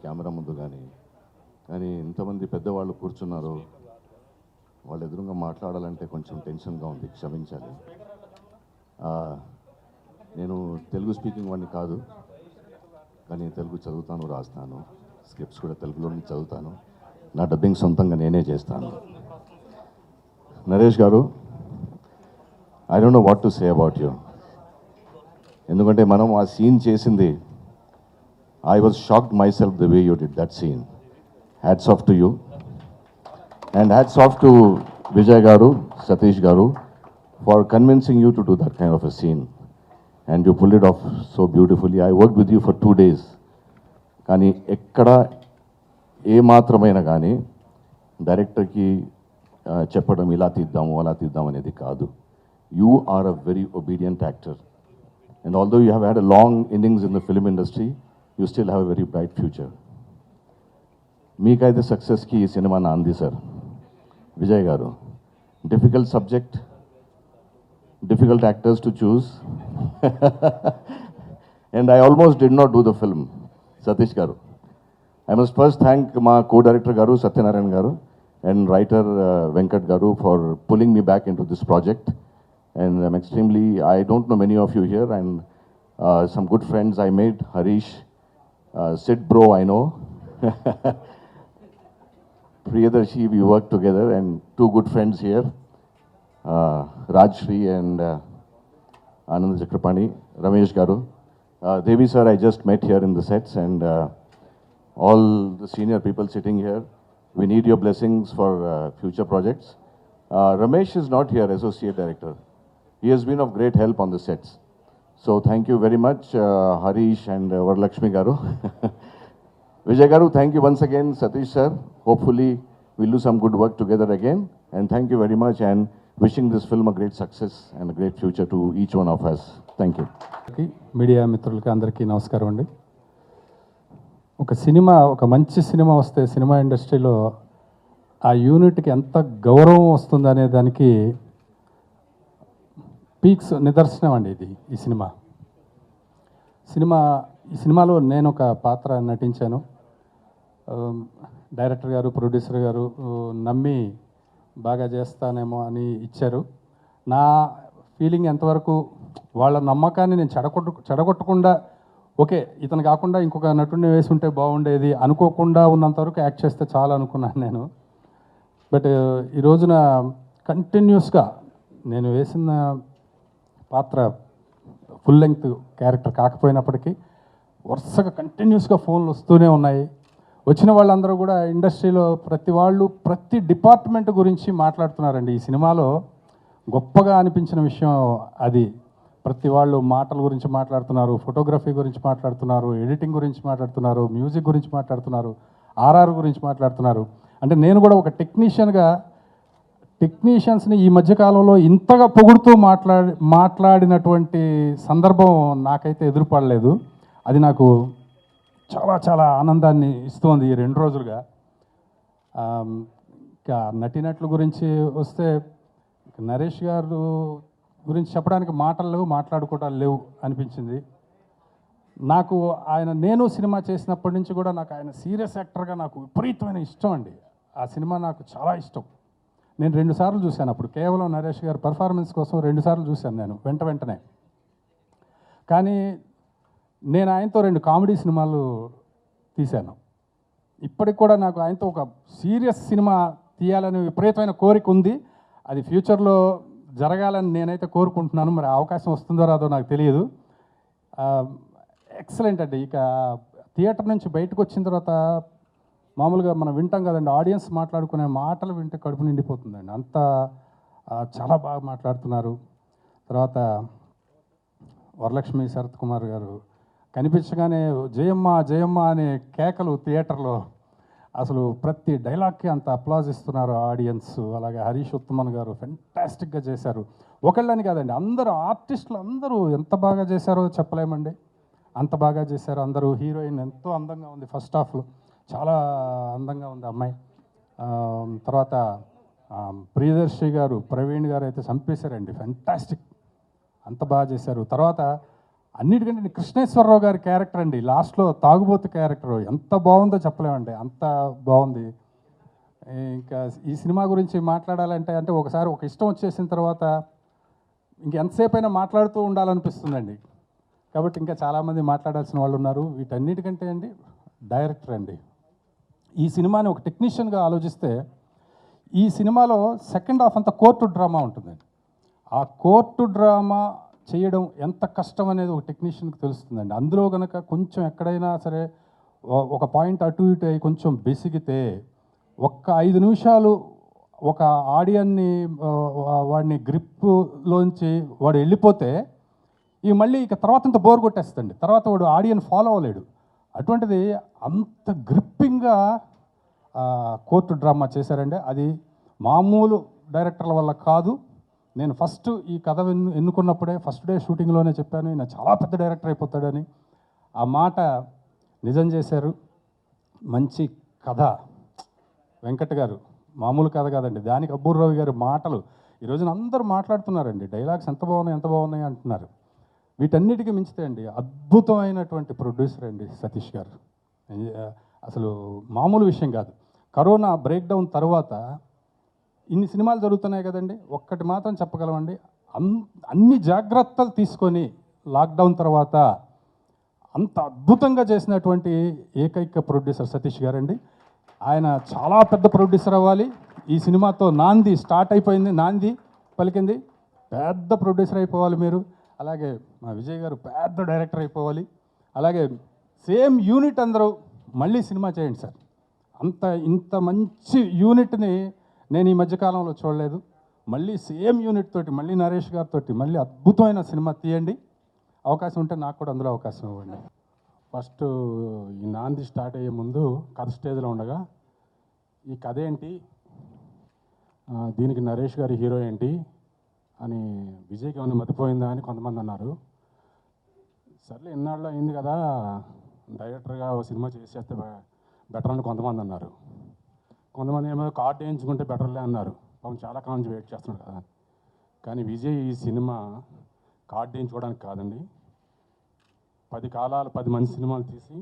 Camera ముందు కానీ ఇంతమంది పెద్దవాళ్ళు కూర్చున్నారు. వాళ్ళ ఎదురుగా మాట్లాడాలంటే కొంచెం టెన్షన్గా ఉంది, క్షమించాలి. నేను తెలుగు స్పీకింగ్ వాడిని కాదు, కానీ తెలుగు చదువుతాను, రాస్తాను. స్క్రిప్ట్స్ కూడా తెలుగులోనే చదువుతాను. నా డబ్బింగ్ సొంతంగా నేనే చేస్తాను. నరేష్ గారు, I don't know what to say about you. ఎందుకంటే మనం ఆ సీన్ చేసింది, I was shocked myself the way you did that scene. Hats off to you. And hats off to Vijay Garu, Satish Garu, for convincing you to do that kind of a scene. And you pulled it off so beautifully. I worked with you for 2 days. కానీ ఎక్కడ ఏ మాత్రమైనా కానీ డైరెక్టర్కి చెప్పడం ఇలా తీద్దాము అలా తీద్దాం అనేది కాదు. You are a very obedient actor. And although you have had a long innings in the film industry, you still have a very bright future. మీకైతే సక్సెస్కి ఈ సినిమా నాంది సార్. విజయ్ గారు, difficult subject, difficult actors to choose, and I almost did not do the film. Satish గారు, I must first thank మా co director గారు సత్యనారాయణ గారు and writer Venkat గారు for pulling me back in to this project. And I'm extremely, I don't know many of you here, and some good friends I made, Harish, Sid bro I know, Priyadarshi, we worked together, and 2 good friends here, Rajshri and Anand Chakrapani, Ramesh Garu. Devi sir, I just met here in the sets, and all the senior people sitting here, we need your blessings for future projects. Ramesh is not here, Associate Director. He has been of great help on the sets. So thank you very much, Harish and Varalakshmi Garu. Vijay Garu, thank you once again, Satish sir. Hopefully we'll do some good work together again. And thank you very much, and wishing this film a great success and a great future to each one of us. Thank you. Media మిత్రులకి అందరికీ నమస్కారం అండి. ఒక మంచి cinema వస్తే cinema ఇండస్ట్రీలో ఆ యూనిట్కి ఎంత గౌరవం వస్తుందనే దానికి పీక్స్ నిదర్శనం అండి ఇది. ఈ సినిమాలో నేను ఒక పాత్ర నటించాను. డైరెక్టర్ గారు, ప్రొడ్యూసర్ గారు నమ్మి బాగా చేస్తానేమో అని ఇచ్చారు. నా ఫీలింగ్ ఎంతవరకు వాళ్ళ నమ్మకాన్ని నేను చెడగొట్టకుండా, ఓకే ఇతను కాకుండా ఇంకొక నటుడిని వేసి ఉంటే బాగుండేది అనుకోకుండా ఉన్నంతవరకు యాక్ట్ చేస్తే చాలా అనుకున్నాను నేను. బట్ ఈ రోజున కంటిన్యూస్గా నేను వేసిన పాత్ర ఫుల్ లెంగ్త్ క్యారెక్టర్ కాకపోయినప్పటికీ వరుసగా కంటిన్యూస్గా ఫోన్లు వస్తూనే ఉన్నాయి. వచ్చిన వాళ్ళందరూ కూడా ఇండస్ట్రీలో ప్రతి డిపార్ట్మెంట్ గురించి మాట్లాడుతున్నారండి. ఈ సినిమాలో గొప్పగా అనిపించిన విషయం అది. ప్రతి వాళ్ళు మాటల గురించి మాట్లాడుతున్నారు, ఫోటోగ్రఫీ గురించి మాట్లాడుతున్నారు, ఎడిటింగ్ గురించి మాట్లాడుతున్నారు, మ్యూజిక్ గురించి మాట్లాడుతున్నారు, ఆర్ఆర్ గురించి మాట్లాడుతున్నారు. అంటే నేను కూడా ఒక టెక్నీషియన్స్ని ఈ మధ్యకాలంలో ఇంతగా పొగుడుతూ మాట్లాడినటువంటి సందర్భం నాకైతే ఎదురుపడలేదు. అది నాకు చాలా చాలా ఆనందాన్ని ఇస్తోంది ఈ 2 రోజులుగా. ఇంకా నటినట్ల గురించి వస్తే నరేష్ గారు గురించి చెప్పడానికి మాట్లాడుకోవటాలు లేవు అనిపించింది నాకు. నేను సినిమా చేసినప్పటి నుంచి కూడా నాకు ఆయన సీరియస్ యాక్టర్గా నాకు విపరీతమైన ఇష్టం అండి. ఆ సినిమా నాకు చాలా ఇష్టం. నేను 2 సార్లు చూశాను. అప్పుడు కేవలం నరేష్ గారు పర్ఫార్మెన్స్ కోసం 2 సార్లు చూశాను నేను వెంటనే. కానీ నేను ఆయనతో 2 కామెడీ సినిమాలు తీశాను. ఇప్పటికి కూడా నాకు ఆయనతో ఒక సీరియస్ సినిమా తీయాలని విపరీతమైన కోరిక ఉంది. అది ఫ్యూచర్లో జరగాలని నేనైతే కోరుకుంటున్నాను. మరి అవకాశం వస్తుందో రాదో నాకు తెలియదు. ఎక్సలెంట్ అండి. ఇక థియేటర్ నుంచి బయటకు వచ్చిన తర్వాత మామూలుగా మనం వింటాం కదండి, ఆడియన్స్ మాట్లాడుకునే మాటలు వింటే కడుపు నిండిపోతుందండి. అంత చాలా బాగా మాట్లాడుతున్నారు. తర్వాత వరలక్ష్మి శరత్ కుమార్ గారు కనిపించగానే జయమ్మ జయమ్మ అనే కేకలు థియేటర్లో, అసలు ప్రతి డైలాగ్కి అంత అప్లాజ్ ఇస్తున్నారు ఆడియన్స్. అలాగే హరీష్ ఉత్తమన్ గారు ఫెంటాస్టిక్గా చేశారు. ఒకళ్ళని కాదండి, అందరూ ఆర్టిస్టులు అందరూ ఎంత బాగా చేశారో చెప్పలేమండి. అంత బాగా చేశారు అందరూ. హీరోయిన్ ఎంతో అందంగా ఉంది, ఫస్ట్ హాఫ్లో చాలా అందంగా ఉంది అమ్మాయి. తర్వాత ప్రియదర్శి గారు, ప్రవీణ్ గారు అయితే చంపేశారండి, ఫెంటాస్టిక్, అంత బాగా చేశారు. తర్వాత అన్నిటికంటే కృష్ణేశ్వరరావు గారి క్యారెక్టర్ అండి, లాస్ట్లో తాగుబోతు క్యారెక్టర్ ఎంత బాగుందో చెప్పలేమండి, అంత బాగుంది. ఇంకా ఈ సినిమా గురించి మాట్లాడాలంటే అంటే ఒకసారి ఒక ఇష్టం వచ్చేసిన తర్వాత ఇంకెంతసేపు అయినా మాట్లాడుతూ ఉండాలనిపిస్తుందండి. కాబట్టి ఇంకా చాలామంది మాట్లాడాల్సిన వాళ్ళు ఉన్నారు. వీటన్నిటికంటే అండి డైరెక్టర్ అండి. ఈ సినిమాని ఒక టెక్నీషియన్గా ఆలోచిస్తే ఈ సినిమాలో సెకండ్ హాఫ్ అంతా కోర్టు డ్రామా ఉంటుందండి. ఆ కోర్టు డ్రామా చేయడం ఎంత కష్టం అనేది ఒక టెక్నీషియన్కి తెలుస్తుందండి. అందులో కనుక కొంచెం ఎక్కడైనా సరే ఒక పాయింట్ అటు ఇటు అయి కొంచెం బెసిగితే ఒక్క 5 నిమిషాలు ఒక ఆడియన్ని వాడిని గ్రిప్లోంచి వాడు వెళ్ళిపోతే మళ్ళీ ఇక తర్వాత అంత బోర్ కొట్టేస్తుంది, తర్వాత వాడు ఆడియన్ ఫాలో అవ్వలేడు. అటువంటిది అంత గ్రిప్పింగ్గా కోర్టు డ్రామా చేశారండి. అది మామూలు డైరెక్టర్ల వల్ల కాదు. నేను ఫస్ట్ ఈ కథ ఎన్నుకున్నప్పుడే ఫస్ట్ డే షూటింగ్లోనే చెప్పాను, ఈయన చాలా పెద్ద డైరెక్టర్ అయిపోతాడని. ఆ మాట నిజం చేశారు. మంచి కథ, వెంకట్ గారు మామూలు కథ కాదండి. దానికి అబ్బూర్రావు గారి మాటలు ఈ రోజున అందరూ మాట్లాడుతున్నారండి, డైలాగ్స్ ఎంత బాగున్నాయి అంటున్నారు. వీటన్నిటికీ మించితే అండి అద్భుతమైనటువంటి ప్రొడ్యూసర్ అండి సతీష్ గారు. అసలు మామూలు విషయం కాదు. కరోనా బ్రేక్డౌన్ తర్వాత ఇన్ని సినిమాలు జరుగుతున్నాయి కదండి, ఒక్కటి మాత్రం చెప్పగలమండి, అన్ని జాగ్రత్తలు తీసుకొని లాక్డౌన్ తర్వాత అంత అద్భుతంగా చేసినటువంటి ఏకైక ప్రొడ్యూసర్ సతీష్ గారండి. ఆయన చాలా పెద్ద ప్రొడ్యూసర్ అవ్వాలి. ఈ సినిమాతో నాంది స్టార్ట్ అయిపోయింది, నాంది పలికింది, పెద్ద ప్రొడ్యూసర్ అయిపోవాలి మీరు. అలాగే మా విజయ్ గారు పెద్ద డైరెక్టర్ అయిపోవాలి. అలాగే సేమ్ యూనిట్ అందరూ మళ్ళీ సినిమా చేయండి సార్. ఇంత మంచి యూనిట్ని నేను ఈ మధ్యకాలంలో చూడలేదు. మళ్ళీ సేమ్ యూనిట్ తోటి మళ్ళీ నరేష్ గారితో మళ్ళీ అద్భుతమైన సినిమా తీయండి. అవకాశం ఉంటే నాకు కూడా అందులో అవకాశం ఇవ్వండి. ఫస్ట్ ఈ నాంది స్టార్ట్ అయ్యే ముందు కథ స్టేజ్లో ఉండగా ఈ కథ ఏంటి, దీనికి నరేష్ గారి హీరో ఏంటి అని విజయ్కి ఏమైనా మతిపోయిందా అని కొంతమంది అన్నారు. సర్లే ఇన్నాళ్ళు అయింది కదా డైరెక్టర్గా ఒక సినిమా చేసేస్తే బెటర్ అని కొంతమంది అన్నారు. కొంతమంది ఏమో కార్డు వేయించుకుంటే బెటర్లే అన్నారు. పాపం చాలా కాలం నుంచి వెయిట్ చేస్తున్నాడు కదా. కానీ విజయ్ ఈ సినిమా కార్డు వేయించుకోవడానికి కాదండి, 10 కాలాలు 10 మంచి సినిమాలు తీసి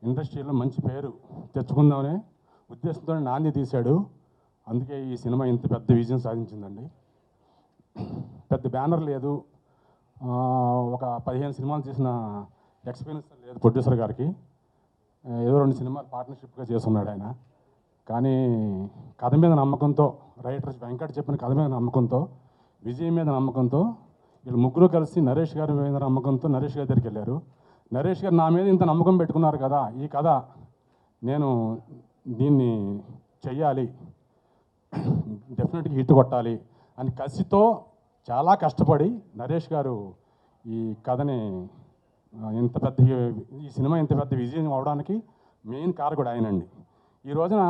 ఇండస్ట్రీలో మంచి పేరు తెచ్చుకుందామనే ఉద్దేశంతో నాంది తీశాడు. అందుకే ఈ సినిమా ఇంత పెద్ద విజయం సాధించిందండి. పెద్ద బ్యానర్ లేదు, ఒక 15 సినిమాలు చేసిన ఎక్స్పీరియన్స్ లేదు ప్రొడ్యూసర్ గారికి. ఏదో 2 సినిమాలు పార్ట్నర్షిప్గా చేస్తున్నాడు ఆయన. కానీ కథ మీద నమ్మకంతో, రైటర్ వెంకట్ చెప్పిన కథ మీద నమ్మకంతో, విజయ్ మీద నమ్మకంతో, వీళ్ళు ముగ్గురు కలిసి నరేష్ గారి మీద నమ్మకంతో నరేష్ గారి దగ్గరికి వెళ్ళారు. నరేష్ గారు నా మీద ఇంత నమ్మకం పెట్టుకున్నారు కదా, ఈ కథ నేను దీన్ని చెయ్యాలి, డెఫినెట్గా హిట్ కొట్టాలి అని కసితో చాలా కష్టపడి నరేష్ గారు ఈ కథని ఈ సినిమా ఇంత పెద్ద విజయం అవడానికి మెయిన్ కారకుడు ఆయనండి. ఈ రోజున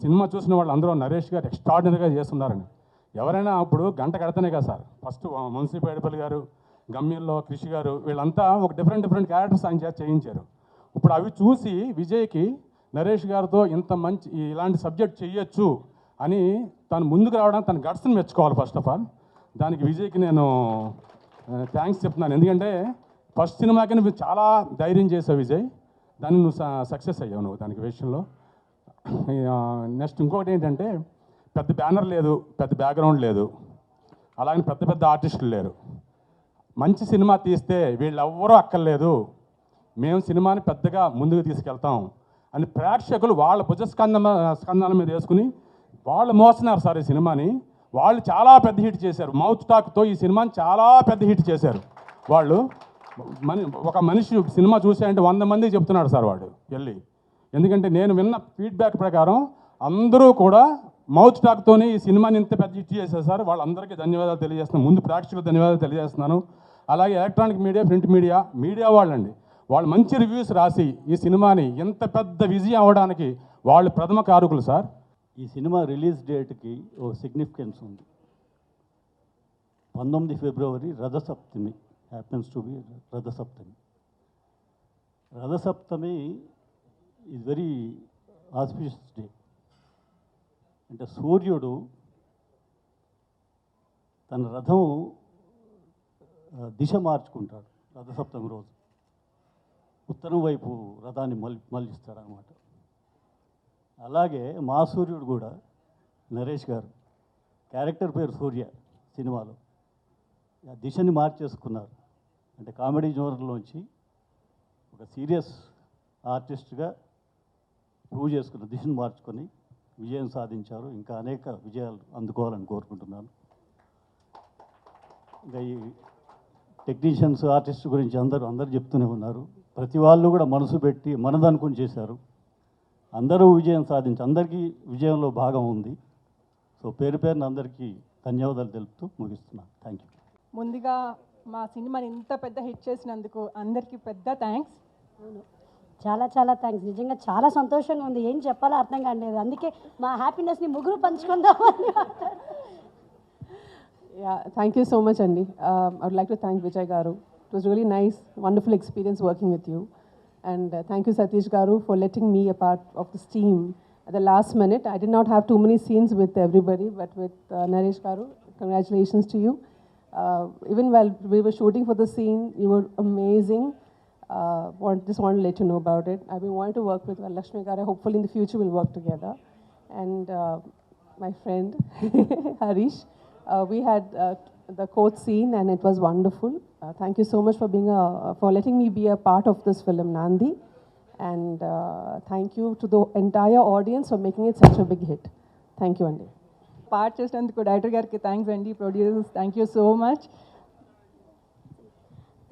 సినిమా చూసిన వాళ్ళు అందరూ నరేష్ గారు ఎక్స్ట్రాడినరీగా చేస్తున్నారండి. ఎవరైనా అప్పుడు గంట కడితేనే కదా సార్, ఫస్ట్ మున్సిపేటపల్లి గారు, గమ్యంలో కృషి గారు, వీళ్ళంతా ఒక డిఫరెంట్ క్యారెక్టర్స్ ఆయన చేత చేయించారు. ఇప్పుడు అవి చూసి విజయ్కి నరేష్ గారితో ఇంత మంచి ఇలాంటి సబ్జెక్ట్ చేయొచ్చు అని తను ముందుకు రావడానికి తన గట్స్ని మెచ్చుకోవాలి ఫస్ట్ ఆఫ్ ఆల్. దానికి విజయ్కి నేను థ్యాంక్స్ చెప్తున్నాను. ఎందుకంటే ఫస్ట్ సినిమాకి నువ్వు చాలా ధైర్యం చేసావు విజయ్, దాన్ని నువ్వు సక్సెస్ అయ్యావు నువ్వు దానికి విషయంలో. నెక్స్ట్ ఇంకొకటి ఏంటంటే పెద్ద బ్యానర్ లేదు, పెద్ద బ్యాక్గ్రౌండ్ లేదు, అలాగే పెద్ద ఆర్టిస్టులు లేరు. మంచి సినిమా తీస్తే వీళ్ళెవ్వరూ అక్కర్లేదు, మేము సినిమాని పెద్దగా ముందుకు తీసుకెళ్తాం అని ప్రేక్షకులు వాళ్ళ స్కంధాల మీద వేసుకుని వాళ్ళు మోస్తున్నారు సార్ ఈ సినిమాని. వాళ్ళు చాలా పెద్ద హిట్ చేశారు, మౌత్ టాక్తో ఈ సినిమాని చాలా పెద్ద హిట్ చేశారు వాళ్ళు. ఒక మనిషి సినిమా చూసాయంటే 100 మందికి చెప్తున్నాడు సార్ వాడు వెళ్ళి. ఎందుకంటే నేను విన్న ఫీడ్బ్యాక్ ప్రకారం అందరూ కూడా మౌత్ టాక్తోనే ఈ సినిమాని ఇంత పెద్ద హిట్ చేశారు సార్. వాళ్ళందరికీ ధన్యవాదాలు తెలియజేస్తున్నాను, ముందు ప్రేక్షకులకు ధన్యవాదాలు తెలియజేస్తున్నాను. అలాగే ఎలక్ట్రానిక్ మీడియా, ప్రింట్ మీడియా వాళ్ళండి, వాళ్ళు మంచి రివ్యూస్ రాసి ఈ సినిమాని ఇంత పెద్ద విజయం అవ్వడానికి వాళ్ళు ప్రథమ కారకులు సార్. ఈ సినిమా రిలీజ్ డేట్కి ఓ సిగ్నిఫికెన్స్ ఉంది. 19 February Rathasaptami happens to be Rathasaptami. Rathasaptami is very auspicious day. అంటే సూర్యుడు తన రథం దిశ మార్చుకుంటాడు రథసప్తమి రోజు ఉత్తరం వైపు రథాన్ని మళ్ళిస్తారనమాట. అలాగే మా సూర్యుడు కూడా నరేష్ గారు క్యారెక్టర్ పేరు సూర్య సినిమాలో ఆ దిశని మార్చేసుకున్నారు. అంటే కామెడీ జోనర్లోంచి ఒక సీరియస్ ఆర్టిస్ట్గా ప్రూవ్ చేసుకున్న దిశను మార్చుకొని విజయం సాధించారు. ఇంకా అనేక విజయాలు అందుకోవాలని కోరుకుంటున్నాను. ఇంకా ఈ టెక్నీషియన్స్ ఆర్టిస్ట్ గురించి అందరూ చెప్తూనే ఉన్నారు. ప్రతి వాళ్ళు కూడా మనసు పెట్టి మనదనుకుని చేశారు. అందరూ విజయం సాధించి అందరికీ విజయంలో భాగం ఉంది. సో పేరు పేరున అందరికీ ధన్యవాదాలు తెలుపుతూ ముగిస్తున్నాను. Thank you. ముందుగా మా సినిమాని ఇంత పెద్ద హిట్ చేసినందుకు అందరికీ పెద్ద థ్యాంక్స్. చాలా చాలా థ్యాంక్స్. నిజంగా చాలా సంతోషంగా ఉంది. ఏం చెప్పాలో అర్థం కాలేదు. అందుకే మా హ్యాపీనెస్ని ముగ్గురు పంచుకుందామని. Yeah, thank you so much, Andy. I would like to thank Vijay Garu. It was really nice, wonderful experience working with you. And thank you, Satish Garu, for letting me a part of this team at the last minute. I did not have too many scenes with everybody, but with Naresh Garu, congratulations to you. Even while we were shooting for the scene, you were amazing. Just want to let you know about it. I've been wanting to work with Lakshmi Garu. Hopefully in the future we'll work together. And my friend, Harish. We had the court scene and it was wonderful. Thank you so much for letting me be a part of this film, Nandi. And thank you to the entire audience for making it such a big hit. Thank you, Andy. Part చేసినందుకు director గారికి thanks అండి. Producers thank you so much.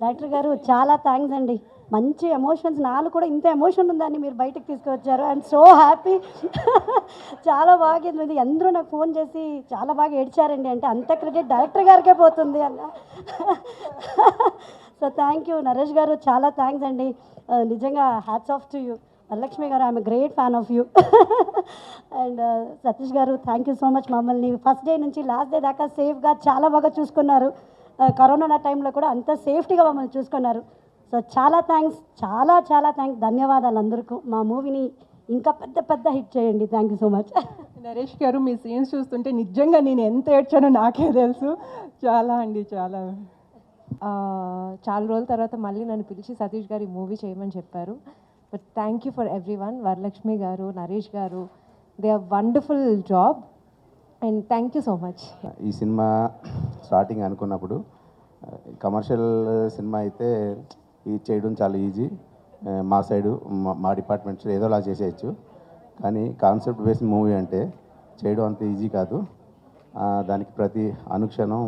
Director గారు చాలా thanks అండి. మంచి emotions, నాలో కూడా ఇంత ఎమోషన్ ఉందని మీరు బయటకు తీసుకువచ్చారు. I'm so happy. చాలా బాగా ఉంది. అందరూ నాకు ఫోన్ చేసి చాలా బాగా ఏడ్చారండి. అంటే అంత క్రెడిట్ డైరెక్టర్ గారికే పోతుంది అన్న. సో థ్యాంక్ యూ నరేష్ గారు, చాలా థ్యాంక్స్ అండి. నిజంగా hats off to you. Varalakshmi garu, I'm great fan of you. And Satish garu, thank you so much. మమ్మల్ని ఫస్ట్ డే నుంచి లాస్ట్ డే దాకా సేఫ్గా చాలా బాగా చూసుకున్నారు. కరోనా టైంలో కూడా అంత సేఫ్టీగా మమ్మల్ని చూసుకున్నారు. సో చాలా థ్యాంక్స్, చాలా చాలా థ్యాంక్స్. ధన్యవాదాలు అందరికీ. మా మూవీని ఇంకా పెద్ద పెద్ద హిట్ చేయండి. Thank you so much. Naresh గారు, మీ సీన్స్ చూస్తుంటే నిజంగా నేను ఎంత ఏడ్చానో నాకే తెలుసు. చాలా అండి, చాలా. చాలా రోజుల తర్వాత మళ్ళీ నన్ను పిలిచి సతీష్ గారు ఈ మూవీ చేయమని చెప్పారు. But thank you for everyone. Varalakshmi garu, Naresh garu, they are wonderful job and thank you so much. ఈ సినిమా స్టార్టింగ్ అనుకున్నప్పుడు కమర్షియల్ సినిమా అయితే ఇది చేయడం చాలా ఈజీ, మా సైడు మా డిపార్ట్మెంట్స్ ఏదోలా చేసేయచ్చు. కానీ కాన్సెప్ట్ బేస్డ్ మూవీ అంటే చేయడం అంత ఈజీ కాదు. దానికి ప్రతి అనుక్షణం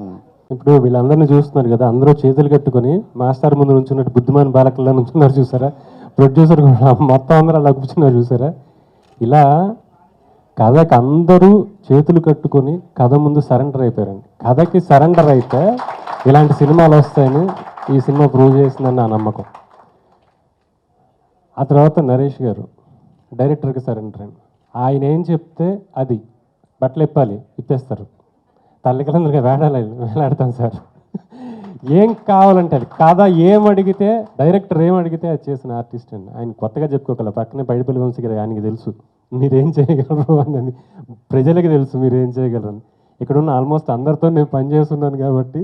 ఇప్పుడు వీళ్ళందరినీ చూస్తున్నారు కదా, అందరూ చేతులు కట్టుకొని మాస్టర్ ముందు నుంచున్నట్టు బుద్ధిమాన్ బాలకల్లా నుంచున్నారు చూసారా. ప్రొడ్యూసర్ కూడా మొత్తం అందరూ అలా కూర్చున్నారు చూసారా. ఇలా కథకి అందరూ చేతులు కట్టుకొని కథ ముందు సరెండర్ అయిపోయారండి. కథకి సరెండర్ అయితే ఇలాంటి సినిమాలు వస్తాయని ఈ సినిమా ప్రూవ్ చేసిందని నా నమ్మకం. ఆ తర్వాత నరేష్ గారు డైరెక్టర్కి సరెండర్ అండి. ఆయన ఏం చెప్తే అది బట్టలు ఇప్పేస్తారు. తల్లికలందరికీ వేలాడతాను సార్. ఏం కావాలంటే అది కథ ఏం అడిగితే, డైరెక్టర్ ఏం అడిగితే అది చేసిన ఆర్టిస్ట్ అండి. ఆయన కొత్తగా చెప్పుకోగల పక్కనే బయటపల్లి వంశీ గారు, ఆయనకి తెలుసు మీరేం చేయగలరు అని, ప్రజలకి తెలుసు మీరేం చేయగలరు అని. ఇక్కడ ఉన్న ఆల్మోస్ట్ అందరితో నేను పనిచేస్తున్నాను కాబట్టి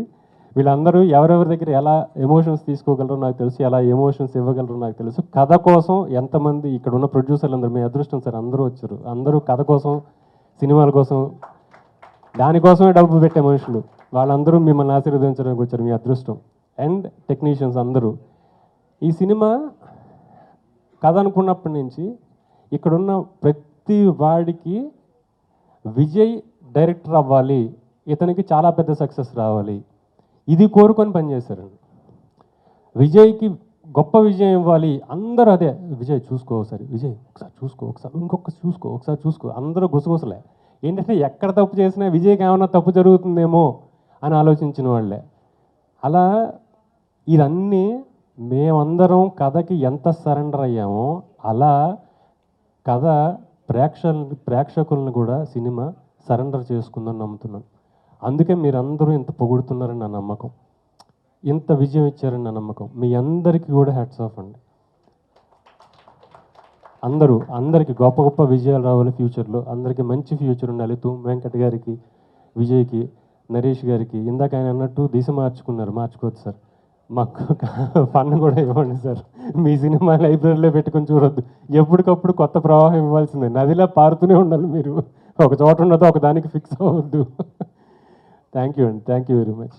వీళ్ళందరూ ఎవరెవరి దగ్గర ఎలా ఎమోషన్స్ తీసుకోగలరో నాకు తెలుసు, ఎలా ఎమోషన్స్ ఇవ్వగలరో నాకు తెలుసు. కథ కోసం ఎంతమంది ఇక్కడ ఉన్న ప్రొడ్యూసర్లు అందరూ, మీ అదృష్టం సార్, అందరూ వచ్చారు. అందరూ కథ కోసం, సినిమాల కోసం, దానికోసమే డబ్బు పెట్టే మనుషులు వాళ్ళందరూ మిమ్మల్ని ఆశీర్వదించడానికి వచ్చారు. మీ అదృష్టం. అండ్ టెక్నీషియన్స్ అందరూ. ఈ సినిమా కథ అనుకున్నప్పటి నుంచి ఇక్కడున్న ప్రతి వాడికి విజయ్ డైరెక్టర్ అవ్వాలి, ఇతనికి చాలా పెద్ద సక్సెస్ రావాలి, ఇది కోరుకొని పనిచేశారండి. విజయ్కి గొప్ప విజయం ఇవ్వాలి, అందరూ అదే. విజయ్ చూసుకో ఒకసారి, విజయ్ ఒకసారి చూసుకో, ఒకసారి ఇంకొకసారి చూసుకో, ఒకసారి చూసుకో, అందరూ గుసగుసలే. ఏంటంటే ఎక్కడ తప్పు చేసినా విజయ్కి ఏమైనా తప్పు జరుగుతుందేమో అని ఆలోచించిన వాళ్ళే. అలా ఇవన్నీ మేమందరం కథకి ఎంత సరెండర్ అయ్యామో అలా కథ ప్రేక్షకులను కూడా సినిమా సరెండర్ చేసుకుందని నమ్ముతున్నాను. అందుకే మీరందరూ ఇంత పొగుడుతున్నారని నా నమ్మకం, ఇంత విజయం ఇచ్చారని నా నమ్మకం. మీ అందరికీ కూడా హ్యాట్స్ ఆఫ్ అండి. అందరికీ గొప్ప గొప్ప విజయాలు రావాలి ఫ్యూచర్లో. అందరికీ మంచి ఫ్యూచర్ ఉండాలి. తూమ్ వెంకట్ గారికి, విజయ్కి, నరేష్ గారికి. ఇందాక ఆయన అన్నట్టు దిశ మార్చుకోవచ్చు సార్. మాకు ఫన్ కూడా ఇవ్వండి సార్. మీ సినిమా లైబ్రరీలో పెట్టుకొని చూడొద్దు, ఎప్పటికప్పుడు కొత్త ప్రవాహం ఇవ్వాల్సిందే. నదిలా పారుతూనే ఉండాలి మీరు, ఒక చోట ఉండదు, ఒక దానికి ఫిక్స్ అవ్వద్దు. థ్యాంక్ యూ అండి, థ్యాంక్ యూ వెరీ మచ్.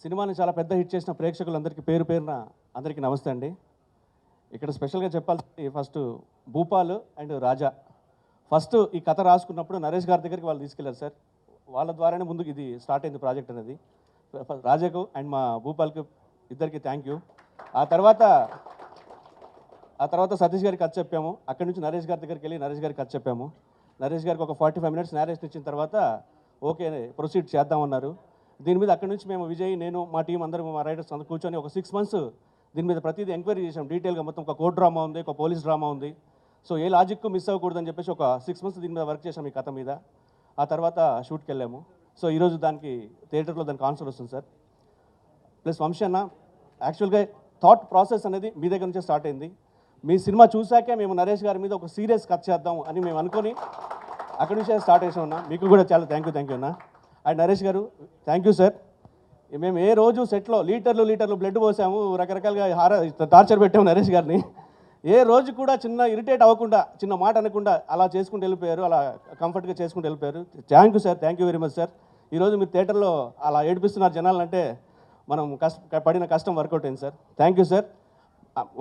సినిమాని చాలా పెద్ద హిట్ చేసిన ప్రేక్షకులందరికీ పేరు పేరున అందరికీ నమస్తే అండి. ఇక్కడ స్పెషల్గా చెప్పాల్సింది first Bhupal and Raja. First ఈ కథ రాసుకున్నప్పుడు నరేష్ గారి దగ్గరికి వాళ్ళు తీసుకెళ్లారు సార్. వాళ్ళ ద్వారానే ముందుకు ఇది స్టార్ట్ అయింది ప్రాజెక్ట్ అనేది. రాజాకు అండ్ మా భూపాల్కి ఇద్దరికి థ్యాంక్ యూ. ఆ తర్వాత సతీష్ గారికి కథ చెప్పాము. అక్కడి నుంచి నరేష్ గారి దగ్గరికి వెళ్ళి నరేష్ గారికి కథ చెప్పాము. నరేష్ గారికి ఒక 45 minutes నేరేషన్ ఇచ్చిన తర్వాత ఓకే ప్రొసీడ్ చేద్దామన్నారు. దీని మీద అక్కడి నుంచి మేము విజయ్, నేను, మా టీం అందరూ, మా రైటర్స్ అందరూ కూర్చొని ఒక 6 months దీని మీద ప్రతిదీ ఎంక్వైరీ చేసాం డీటెయిల్గా. మొత్తం ఒక కోర్ట్ డ్రామా ఉంది, ఒక పోలీస్ డ్రామా ఉంది. సో ఏ లాజిక్ మిస్ అవ్వకూడదని చెప్పేసి ఒక 6 months దీని మీద వర్క్ చేసాం ఈ కథ మీద. ఆ తర్వాత షూట్కి వెళ్ళాము. సో ఈరోజు దానికి థియేటర్లో దానికి ఆన్సర్ వస్తుంది సార్. ప్లస్ వంశీ అన్న, యాక్చువల్గా థాట్ ప్రాసెస్ అనేది మీ దగ్గర నుంచే స్టార్ట్ అయింది. మీ సినిమా చూసాకే మేము నరేష్ గారి మీద ఒక సీరియస్ కథ చేద్దాం అని మేము అనుకొని అక్కడి నుంచే స్టార్ట్ చేసాం అన్న. మీకు కూడా చాలా థ్యాంక్ యూ అన్న. అండ్ నరేష్ గారు థ్యాంక్ యూ సార్. మేము ఏ రోజు సెట్లో లీటర్లు బ్లడ్ పోసాము, రకరకాలుగా టార్చర్ పెట్టాము నరేష్ గారిని. ఏ రోజు కూడా చిన్న ఇరిటేట్ అవ్వకుండా, చిన్న మాట అనకుండా అలా చేసుకుంటూ వెళ్ళిపోయారు, అలా కంఫర్ట్గా చేసుకుంటూ వెళ్ళిపోయారు. Thank you sir, thank you very much sir. ఈరోజు మీరు థియేటర్లో అలా ఏడిపిస్తున్నారు జనాలంటే మనం పడిన కష్టం వర్కౌట్ అయింది sir. Thank you sir.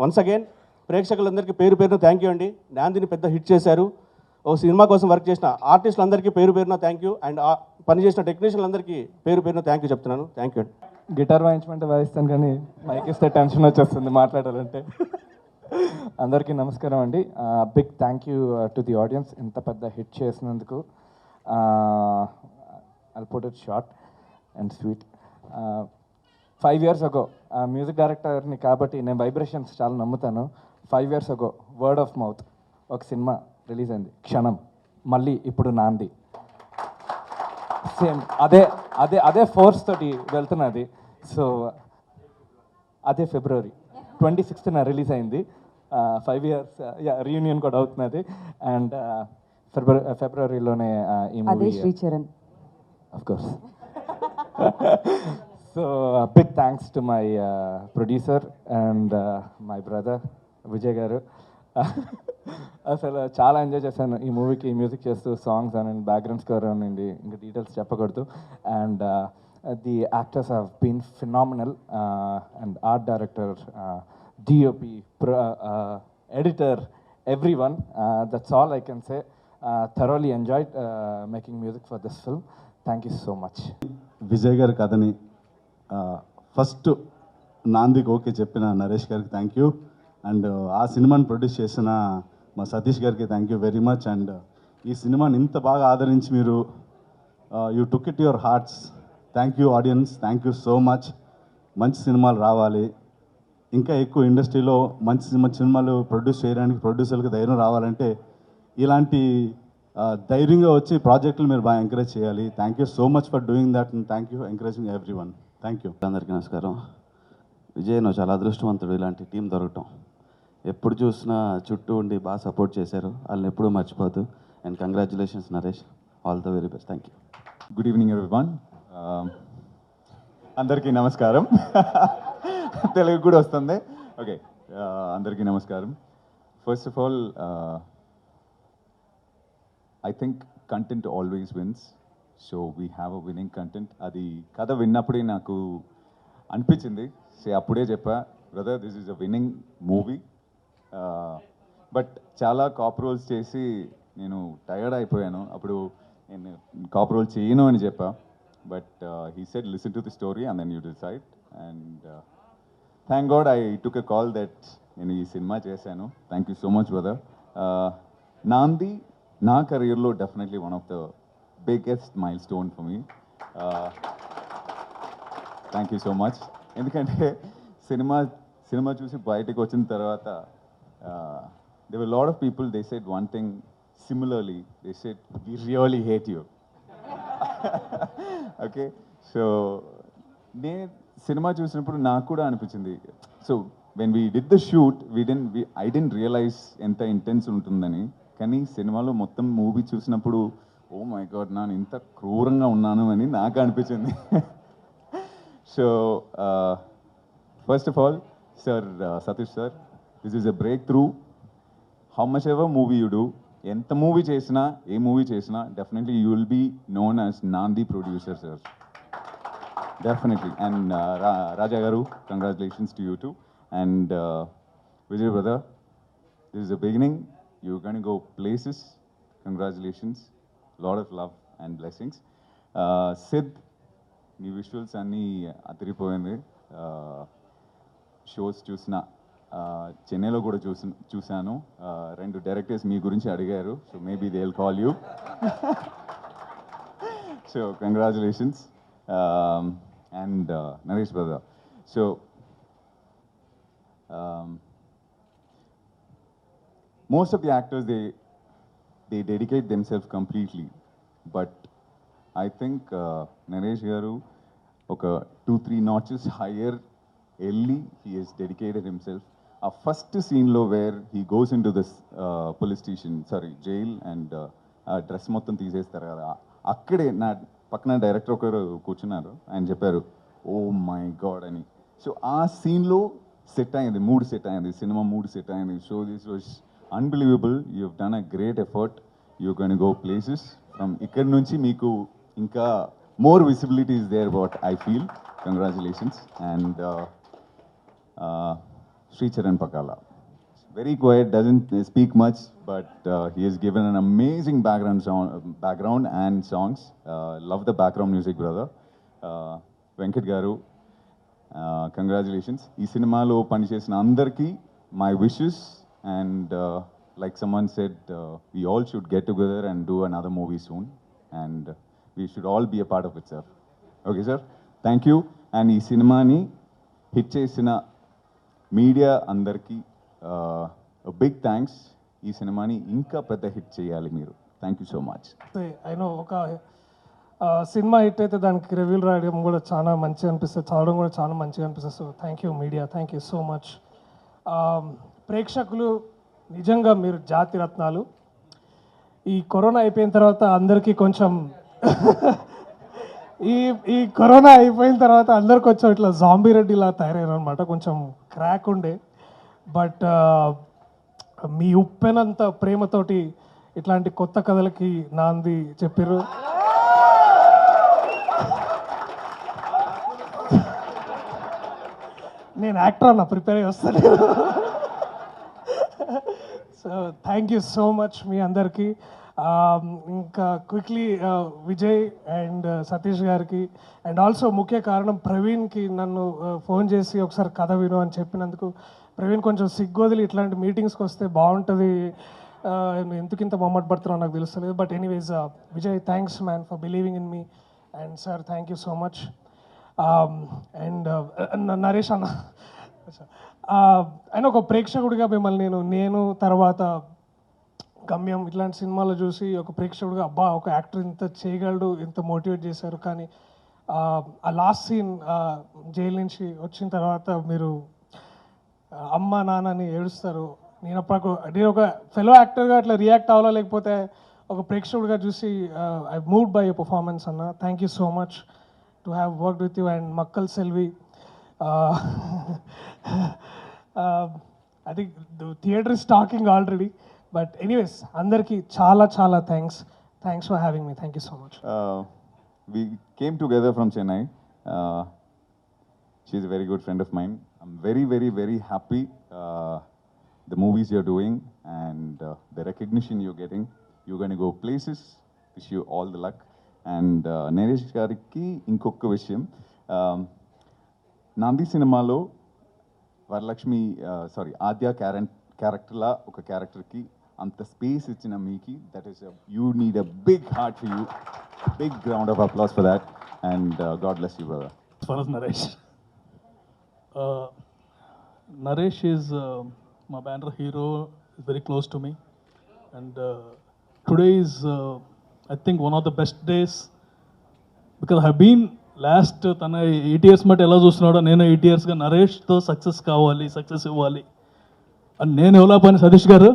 Once again ప్రేక్షకులందరికీ పేరు పేరున థ్యాంక్ యూ అండి. నాందిని పెద్ద హిట్ చేశారు. ఓ సినిమా కోసం వర్క్ చేసిన ఆర్టిస్టులందరికీ పేరు పేరున థ్యాంక్ యూ. అండ్ పనిచేసిన టెక్నీషియన్లందరికీ పేరు పేరున థ్యాంక్ యూ చెప్తున్నాను. థ్యాంక్ యూ అండి. గిటార్ వాయించమంటే వాయిస్తాను, కానీ మైక్ ఇస్తే టెన్షన్ వచ్చేస్తుంది మాట్లాడాలంటే. అందరికీ నమస్కారం అండి. Big thank you to the audience ఇంత పెద్ద హిట్ చేసినందుకు. I'll put it short and sweet. 5 years ago music డైరెక్టర్ని కాబట్టి నేను వైబ్రేషన్స్ చాలా నమ్ముతాను. 5 years ago word of mouth ఒక సినిమా రిలీజ్ అయింది, క్షణం. మళ్ళీ ఇప్పుడు నాంది, సేమ్ అదే ఫోర్స్ తోటి వెళ్తున్నది. సో అదే February 26th రిలీజ్ అయింది. 5 years రీయూనియన్ కూడా అవుతున్నది. అండ్ ఫిబ్రవరిలోనే ఈ movie Sricharan of course. So big thanks to my producer and my brother Vijay garu. అసలు చాలా ఎంజాయ్ చేశాను ఈ మూవీకి మ్యూజిక్ చేస్తూ, సాంగ్స్ అనండి, బ్యాక్గ్రౌండ్ స్కోర్ అనండి, ఇంకా డీటెయిల్స్ చెప్పకూడదు. And the actors have been phenomenal. And art director, DOP, editor, everyone. That's all I can say. Thoroughly enjoyed making music for this film. Thank you so much. Vijay గారి కథని first నాందికి okay చెప్పిన నరేష్ గారికి thank you. And ఆ సినిమాని produce చేసిన మా సతీష్ గారికి thank you very much. And ఈ సినిమాని ఇంత బాగా ఆదరించి మీరు you took it your hearts. Thank you audience, thank you so much. మంచి సినిమాలు రావాలి, ఇంకా ఎక్కువ ఇండస్ట్రీలో మంచి సినిమాలు ప్రొడ్యూస్ చేయడానికి ప్రొడ్యూసర్లకు ధైర్యం రావాలంటే ఇలాంటి ధైర్యంగా వచ్చి ప్రాజెక్టులు మీరు బాగా ఎంకరేజ్ చేయాలి. Thank you so much for doing that and thank you encouraging every one. Thank you. అందరికీ నమస్కారం. విజయ్ నువ్వు చాలా అదృష్టవంతుడు, ఇలాంటి టీం దొరకటం. ఎప్పుడు చూసినా చుట్టూ ఉండి బాగా సపోర్ట్ చేశారు, వాళ్ళని ఎప్పుడూ మర్చిపోతూ. And congratulations Naresh, all the very best. Thank you. Good evening everyone. అందరికీ నమస్కారం. తెలుగు కూడా వస్తుంది. ఓకే, అందరికీ నమస్కారం. First of all I think content always wins. So we have a winning content. అది కథ విన్నప్పుడే నాకు అనిపించింది. అప్పుడే చెప్పా, brother this is a winning movie. But చాలా కాప్ రోల్స్ చేసి నేను టయర్డ్ అయిపోయాను. అప్పుడు నేను కాప్ రోల్ చేయను అని చెప్పా. But he said listen to the story and then you decide. And thank god I took a call that నేను ఈ సినిమా చేశాను. Thank you so much brother. Naandhi నా కెరీర్లో definitely one of the biggest milestone for me. Thank you so much. ఎందుకంటే సినిమా చూసి బయటకు వచ్చిన తర్వాత there were a lot of people, they said one thing similarly. They said, we really hate you. Okay, so నేను cinema చూసినప్పుడు నాకు కూడా అనిపించింది. So when we did the shoot, I didn't realize ఎంత ఇంటెన్స్ ఉంటుందని. కానీ సినిమాలో మొత్తం మూవీ చూసినప్పుడు ఓ మై గాడ్, నేను ఇంత క్రూరంగా ఉన్నాను అని నాకు అనిపించింది. So, first of all, sir, Satish sir, this is a breakthrough. How much ever movie you do, ఎంత మూవీ చేసినా ఏ మూవీ చేసినా definitely you will be known as Naandhi producer sir, definitely. And Raja garu, congratulations to you too. And Vijay brother, this is the beginning, you can go places. Congratulations, lot of love and blessings. Sid, నీ visuals అన్నీ అదిరిపోయింది. Shows చూసిన చెన్నైలో కూడా చూశాను. 2 directors మీ గురించి అడిగారు, so maybe they will call you. So congratulations. And Naresh brother, so most of the actors, they dedicate themselves completely, but I think Naresh garu oka 2-3 notches higher elli he has dedicated himself. A first scene lo where he goes into this police station, jail, and dress mottham teesestaru kada, akkade na pakkana director okaru కూర్చున్నారు, ఆయన చెప్పారు oh my god అని. So ఆ సీన్లో set అయింది, mood set అయింది, cinema mood set అయింది. So this was unbelievable. You have done a great effort. You can go places from ఇక్కడ నుంచి. మీకు ఇంకా more visibility is there what I feel. Congratulations. And Sricharan Pakala, very quiet, doesn't speak much, but he has given an amazing background and songs. Love the background music, brother. Venkat garu, congratulations. Ee cinema lo pani chesina andarki my wishes, and like someone said, we all should get together and do another movie soon, and we should all be a part of it, sir. Okay, sir, thank you. And ee cinema ni hit chesina media అందరికీ big thanks. ఈ సినిమాని ఇంకా పెద్ద hit చేయాలి మీరు. Thank you so much. అయినా ఒక cinema hit అయితే దానికి రివ్యూలు రాయడం కూడా చాలా మంచిగా అనిపిస్తుంది, చదవడం కూడా చాలా మంచిగా అనిపిస్తుంది. So thank you media, thank you so much. ప్రేక్షకులు నిజంగా మీరు జాతి రత్నాలు. ఈ కరోనా అయిపోయిన తర్వాత అందరికీ కొంచెం ఈ కరోనా అయిపోయిన తర్వాత అందరు కొంచెం ఇట్లా జాంబీ రెడ్డిలా తయారయ్యారు అనమాట. కొంచెం క్రాక్ ఉండే, బట్ మీ ఉప్పెనంత ప్రేమతోటి ఇట్లాంటి కొత్త కథలకి నాంది చెప్పారు. నేను యాక్టర్ అన్న ప్రిపేర్ అయ్యి వస్తాను. So thank you so much మీ అందరికీ. ఇంకా క్విక్లీ విజయ్ అండ్ సతీష్ గారికి, అండ్ ఆల్సో ముఖ్య కారణం ప్రవీణ్కి నన్ను ఫోన్ చేసి ఒకసారి కథ విను అని చెప్పినందుకు. ప్రవీణ్ కొంచెం సిగ్గొదిలి ఇట్లాంటి మీటింగ్స్కి వస్తే బాగుంటుంది, ఎందుకు ఇంత మొమ్మట్ పడుతున్నావు నాకు తెలుస్తలేదు. But anyways Vijay, thanks man for believing in me, and sir thank you so much. And Naresh అన్న, ఆయన ఒక ప్రేక్షకుడిగా మిమ్మల్ని నేను తర్వాత గమ్యం ఇట్లాంటి సినిమాలు చూసి ఒక ప్రేక్షకుడిగా అబ్బా ఒక యాక్టర్ ఇంత చేయగలడు, ఇంత మోటివేట్ చేశారు. కానీ ఆ లాస్ట్ సీన్ జైలు నుంచి వచ్చిన తర్వాత మీరు అమ్మ నాన్నని ఏడుస్తారు. నేను ఒక ఫెలో యాక్టర్గా అట్లా రియాక్ట్ అవ్వాలా, లేకపోతే ఒక ప్రేక్షకుడిగా చూసి I moved by your performance అన్న. Thank you so much to have worked with you. And Makkal Selvi, I think theatre is talking already. But anyways అందరికీ చాలా చాలా thanks for having me. Thank you so much. We came together from Chennai. She's a very good friend of mine. I'm very, very, very happy the movies you're doing and the recognition you're getting. You're going to go places. Wish you all the luck. And Naresh gariki inkokka vishayam, Nandi సినిమాలో వరలక్ష్మి ఆద్య క్యారెక్టర్లా ఒక క్యారెక్టర్కి అంత space ఇచ్చిన మీకి, that is you need a big heart for you. Big round of applause for that, and god bless you brother. As far as Naresh is my banner hero, is very close to me, and today is I think one of the best days, because I have been last తన 8 years మట్టి ఎలా చూస్తున్నాడో నేను 8 yearsగా నరేష్తో success కావాలి, success ఇవ్వాలి అని నేను ఎవలా పని సతీష్ గారు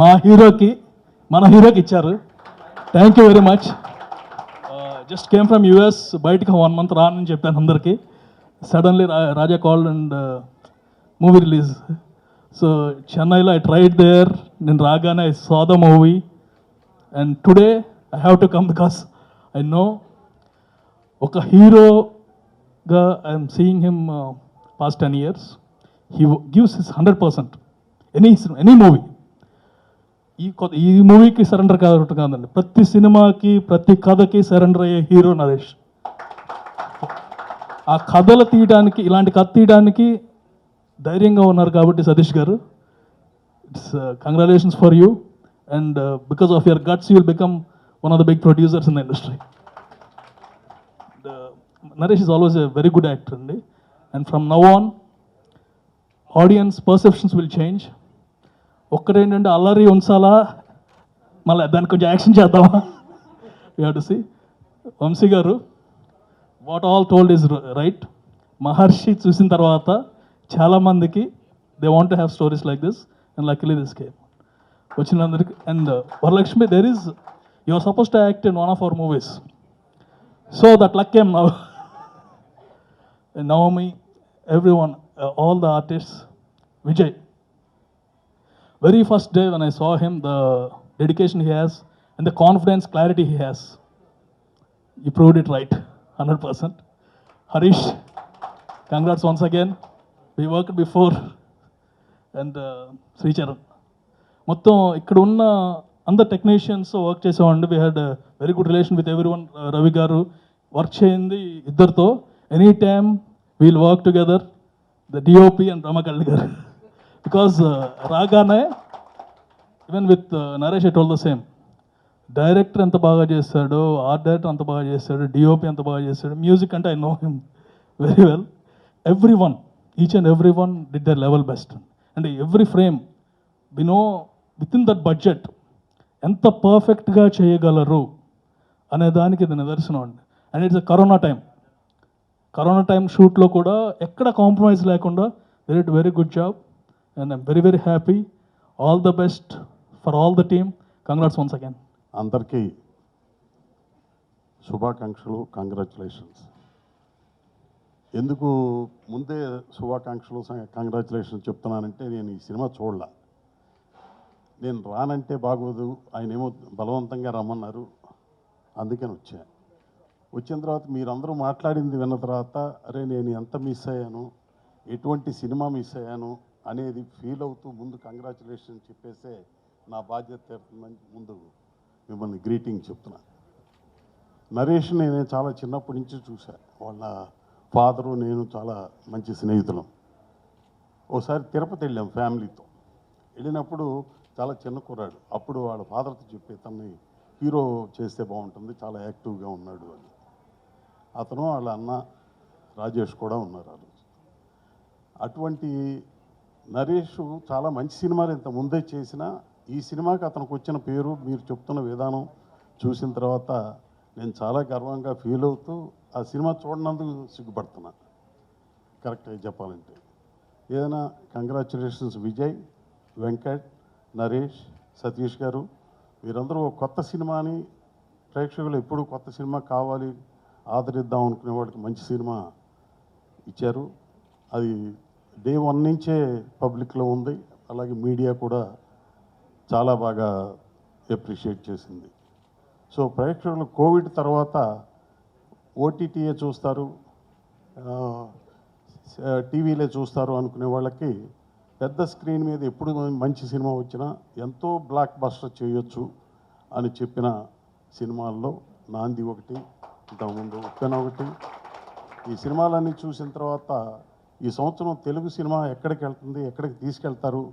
మన హీరోకి ఇచ్చారు. Thank you very much. Just came from US, బయటకు 1 month రానని చెప్పాను అందరికీ. Suddenly, Raja called and movie release. So, Chennai, I tried there. In Ragana, I saw the movie. And today, I have to come because I know oka hero ga I am seeing him past 10 years. He gives his 100%. Any movie. ఈ మూవీకి surrender కాదండి, ప్రతి సినిమాకి ప్రతి కథకి surrender అయ్యే hero Naresh. ఆ కథలు తీయడానికి, ఇలాంటి కథ తీయడానికి ధైర్యంగా ఉన్నారు కాబట్టి Satish garu, it's congratulations for you. And because of your guts you will become one of the big producers in the industry. Naresh is always a very good actor అండి. And from now on audience perceptions will change. ఒక్కటేంటంటే అల్లరి ఉంచాలా, మళ్ళీ దానికి కొంచెం action చేద్దామా, you have to see. Vamshi garu, what all told is right. Maharshi చూసిన తర్వాత చాలామందికి they want to have stories like this, and luckily this came వచ్చినందరికి. And Varalakshmi, there is, you are suppose to act in one of our movies, so that luck came now. Naomi, everyone, all the artists, Vijay. Very first day when I saw him, the dedication he has and the confidence, clarity he has, he proved it right, 100%. Harish, congrats once again. We worked before. And Sricharan. మొత్తం ఇక్కడ ఉన్న అందరు technicians work చేసేవాడి. We had very good relation with every one. Ravi garu work చేయింది ఇద్దరితో. Any time we'll work together, the DOP and Ramakalli garu. Because రాగానే even with Naresh I told the same, director ఎంత బాగా చేస్తాడు, ఆర్ట్ డైరెక్టర్ అంత బాగా చేస్తాడు, డిఓపి అంత బాగా చేస్తాడు, మ్యూజిక్ అంటే I know him very well. Every one, each and every one did their level best. And every frame we know within that budget ఎంత పర్ఫెక్ట్గా చేయగలరు అనే దానికి ఇది నిదర్శనం అండి. And it's corona time. Corona time షూట్లో కూడా ఎక్కడ కాంప్రమైజ్ లేకుండా they did very good job. And I'm very very happy. All the best for all the team. Congrats once again. అందరికీ శుభాకాంక్షలు, కంగ్రాచులేషన్స్. ఎందుకు ముందే శుభాకాంక్షలు, కంగ్రాచులేషన్స్ చెప్తున్నానంటే, నేను ఈ సినిమా చూడలే. నేను రానంటే బాగోదు, ఆయన ఏమో బలవంతంగా రమ్మన్నారు, అందుకని వచ్చాను. వచ్చిన తర్వాత మీరందరూ మాట్లాడింది విన్న తర్వాత, అరే నేను ఎంత మిస్ అయ్యాను, ఎటువంటి సినిమా మిస్ అయ్యాను అనేది ఫీల్ అవుతూ ముందు కంగ్రాచులేషన్ చెప్పేసే నా బాధ్యత తీరుతుందని ముందు మిమ్మల్ని గ్రీటింగ్ చెప్తున్నా. నరేష్ నేను చాలా చిన్నప్పటి నుంచి చూశాను. వాళ్ళ ఫాదరు నేను చాలా మంచి స్నేహితులం. ఓసారి తిరుపతి వెళ్ళాం ఫ్యామిలీతో. వెళ్ళినప్పుడు చాలా చిన్న కుర్రాడు. అప్పుడు వాళ్ళ ఫాదర్తో చెప్పి తనని హీరో చేస్తే బాగుంటుంది, చాలా యాక్టివ్గా ఉన్నాడు అని. అతను వాళ్ళ అన్న రాజేష్ కూడా ఉన్నారు ఆ రోజు. అటువంటి నరేష్ చాలా మంచి సినిమాలు ఇంత ముందే చేసిన, ఈ సినిమాకి అతనికి వచ్చిన పేరు మీరు చెప్తున్న విధానం చూసిన తర్వాత నేను చాలా గర్వంగా ఫీల్ అవుతూ ఆ సినిమా చూడనందుకు సిగ్గుపడుతున్నా కరెక్ట్గా చెప్పాలంటే. ఏదైనా కంగ్రాచులేషన్స్ విజయ్, వెంకట్, నరేష్, సతీష్ గారు. మీరందరూ కొత్త సినిమాని, ప్రేక్షకులు ఎప్పుడు కొత్త సినిమా కావాలి, ఆదరిద్దాం అనుకునే వాళ్ళకి మంచి సినిమా ఇచ్చారు. అది డే 1 నుంచే పబ్లిక్లో ఉంది. అలాగే మీడియా కూడా చాలా బాగా అప్రిషియేట్ చేసింది. సో ప్రేక్షకులు కోవిడ్ తర్వాత ఓటీటీయే చూస్తారు, టీవీలే చూస్తారు అనుకునే వాళ్ళకి పెద్ద స్క్రీన్ మీద ఎప్పుడు మంచి సినిమా వచ్చినా ఎంతో బ్లాక్ బస్టర్ చేయొచ్చు అని చెప్పిన సినిమాల్లో నాంది ఒకటి, ఇంతకుముందు ఉప్పెన ఒకటి. ఈ సినిమాలన్నీ చూసిన తర్వాత ఈ సంవత్సరం తెలుగు సినిమా ఎక్కడికి వెళ్తుంది, ఎక్కడికి తీసుకెళ్తారు,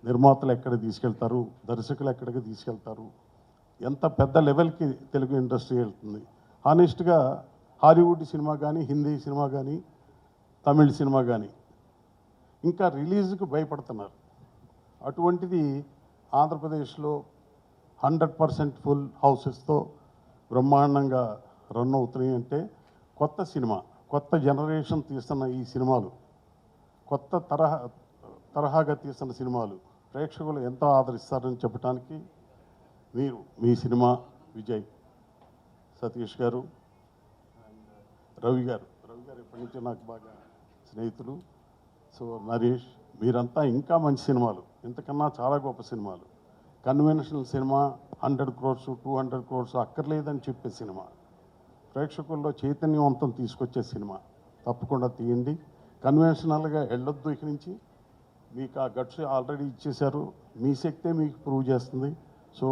నిర్మాతలు ఎక్కడికి తీసుకెళ్తారు, దర్శకులు ఎక్కడికి తీసుకెళ్తారు, ఎంత పెద్ద లెవెల్కి తెలుగు ఇండస్ట్రీ వెళ్తుంది. హానెస్ట్గా హాలీవుడ్ సినిమా కానీ, హిందీ సినిమా కానీ, తమిళ సినిమా కానీ ఇంకా రిలీజ్కి భయపడుతున్నారు. అటువంటిది ఆంధ్రప్రదేశ్లో 100% ఫుల్ హౌసెస్తో బ్రహ్మాండంగా రన్ అవుతున్నాయి. అంటే కొత్త సినిమా, కొత్త జనరేషన్ తీస్తున్న ఈ సినిమాలు, కొత్త తరహాగా తీస్తున్న సినిమాలు ప్రేక్షకులు ఎంతో ఆదరిస్తారని చెప్పడానికి మీరు, మీ సినిమా, విజయ్, సతీష్ గారు, రవి గారు గారు ఎప్పటి నుంచో నాకు బాగా స్నేహితులు. సో నరేష్, మీరంతా ఇంకా మంచి సినిమాలు, ఇంతకన్నా చాలా గొప్ప సినిమాలు. కన్వెన్షనల్ సినిమా 100 crores 200 crores అక్కర్లేదని చెప్పే సినిమా, ప్రేక్షకుల్లో చైతన్యవంతం తీసుకొచ్చే సినిమా తప్పకుండా తీయండి. కన్వెన్షనల్గా వెళ్ళొద్దు ఇక నుంచి. మీకు ఆ గట్స్ ఆల్రెడీ ఇచ్చేశారు, మీ శక్తే మీకు ప్రూవ్ చేస్తుంది. సో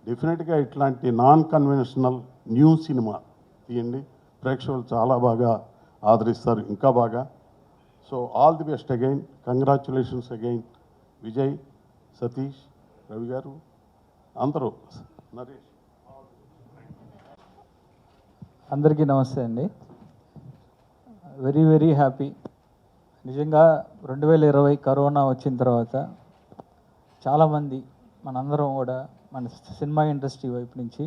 డెఫినెట్గా ఇట్లాంటి నాన్ కన్వెన్షనల్ న్యూ సినిమా తీయండి, ప్రేక్షకులు చాలా బాగా ఆదరిస్తారు, ఇంకా బాగా. So all the best again, congratulations again Vijay, Satish, Ravi గారు, అందరూ, నరేష్. అందరికీ నమస్తే అండి. Very very happy. నిజంగా 2020 కరోనా వచ్చిన తర్వాత చాలామంది మనందరం కూడా మన సినిమా ఇండస్ట్రీ వైపు నుంచి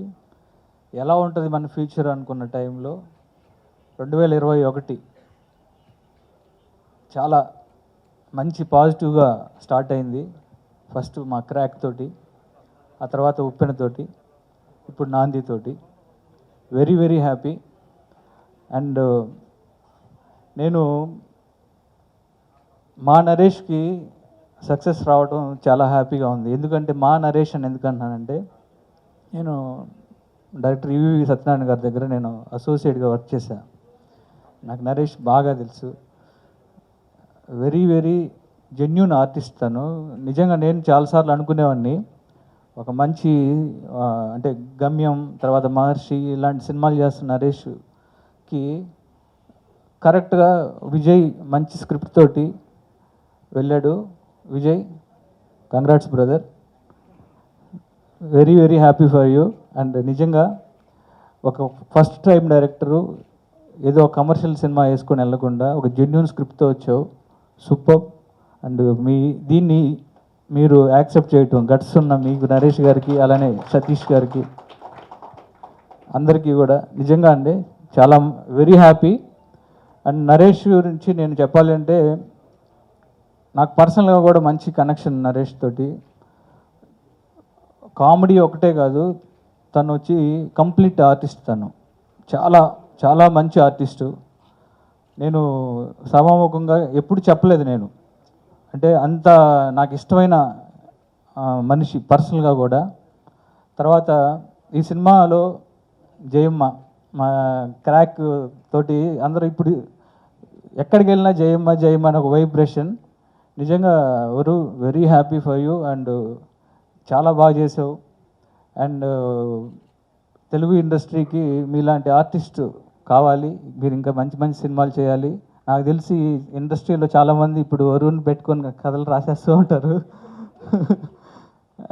ఎలా ఉంటుంది మన ఫ్యూచర్ అనుకున్న టైంలో 2021 చాలా మంచి పాజిటివ్గా స్టార్ట్ అయింది. ఫస్ట్ మా క్రాక్ తోటి, ఆ తర్వాత ఉప్పెనతోటి, ఇప్పుడు నాందితోటి. Very very happy. అండ్ నేను మా నరేష్కి సక్సెస్ రావడం చాలా హ్యాపీగా ఉంది. ఎందుకంటే మా నరేష్ అని ఎందుకంటున్నానంటే, నేను డైరెక్టర్ ఈవి సత్యనారాయణ గారి దగ్గర నేను అసోసియేట్గా వర్క్ చేశాను. నాకు నరేష్ బాగా తెలుసు. వెరీ వెరీ జెన్యూన్ ఆర్టిస్ట్ తను. నిజంగా నేను చాలాసార్లు అనుకునేవాడిని, ఒక మంచి అంటే గమ్యం, తర్వాత మహర్షి ఇలాంటి సినిమాలు చేస్తున్న నరేష్కి కరెక్ట్గా విజయ్ మంచి స్క్రిప్ట్ తోటి వెళ్ళాడు. Vijay, congrats brother, very very happy for you. And నిజంగా ఒక ఫస్ట్ టైం డైరెక్టరు ఏదో కమర్షియల్ సినిమా వేసుకొని వెళ్ళకుండా ఒక జెన్యూన్ స్క్రిప్ట్తో వచ్చావు, సూపర్. అండ్ దీన్ని మీరు యాక్సెప్ట్ చేయటం, గట్స్ ఉన్న మీకు నరేష్ గారికి, అలానే సతీష్ గారికి, అందరికీ కూడా నిజంగా అండి చాలా వెరీ హ్యాపీ. అండ్ నరేష్ గురించి నేను చెప్పాలి అంటే, నాకు పర్సనల్గా కూడా మంచి కనెక్షన్ నరేష్ తోటి. కామెడీ ఒకటే కాదు, తను వచ్చి కంప్లీట్ ఆర్టిస్ట్. తను చాలా చాలా మంచి ఆర్టిస్టు. నేను సభాముఖంగా ఎప్పుడు చెప్పలేదు నేను, అంటే అంత నాకు ఇష్టమైన మనిషి పర్సనల్గా కూడా. తర్వాత ఈ సినిమాలో జయమ్మ, మా క్రాక్ తోటి అందరూ ఇప్పుడు ఎక్కడికి వెళ్ళినా జయమ్మ జయమ్మ అని ఒక వైబ్రేషన్. నిజంగా very happy for you. And చాలా బాగా చేసావు. అండ్ తెలుగు ఇండస్ట్రీకి మీలాంటి ఆర్టిస్ట్ కావాలి, మీరు ఇంకా మంచి మంచి సినిమాలు చేయాలి. నాకు తెలిసి ఇండస్ట్రీలో చాలామంది ఇప్పుడు వరుణ్ పెట్టుకొని కథలు రాసేస్తూ ఉంటారు.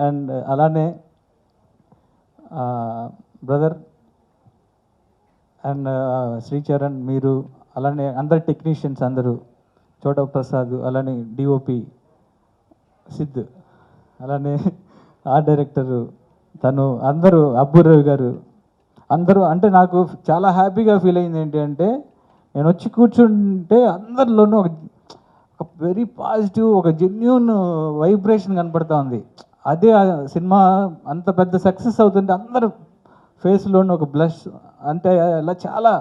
అండ్ అలానే బ్రదర్ అండ్ శ్రీచరణ్, మీరు, అలానే అందరు టెక్నీషియన్స్ అందరూ, చోట ప్రసాద్, అలానే డిఓపి సిద్ధ్, అలానే ఆర్ట్ డైరెక్టరు తను, అందరూ, అబ్బురవి గారు, అందరూ. అంటే నాకు చాలా హ్యాపీగా ఫీల్ అయింది ఏంటి అంటే, నేను వచ్చి కూర్చుంటే అందరిలోనూ ఒక వెరీ పాజిటివ్, ఒక జెన్యూన్ వైబ్రేషన్ కనపడుతూ ఉంది. అదే ఆ సినిమా అంత పెద్ద సక్సెస్ అవుతుంటే అందరూ ఫేస్లోనూ ఒక బ్లష్, అంటే అలా చాలా,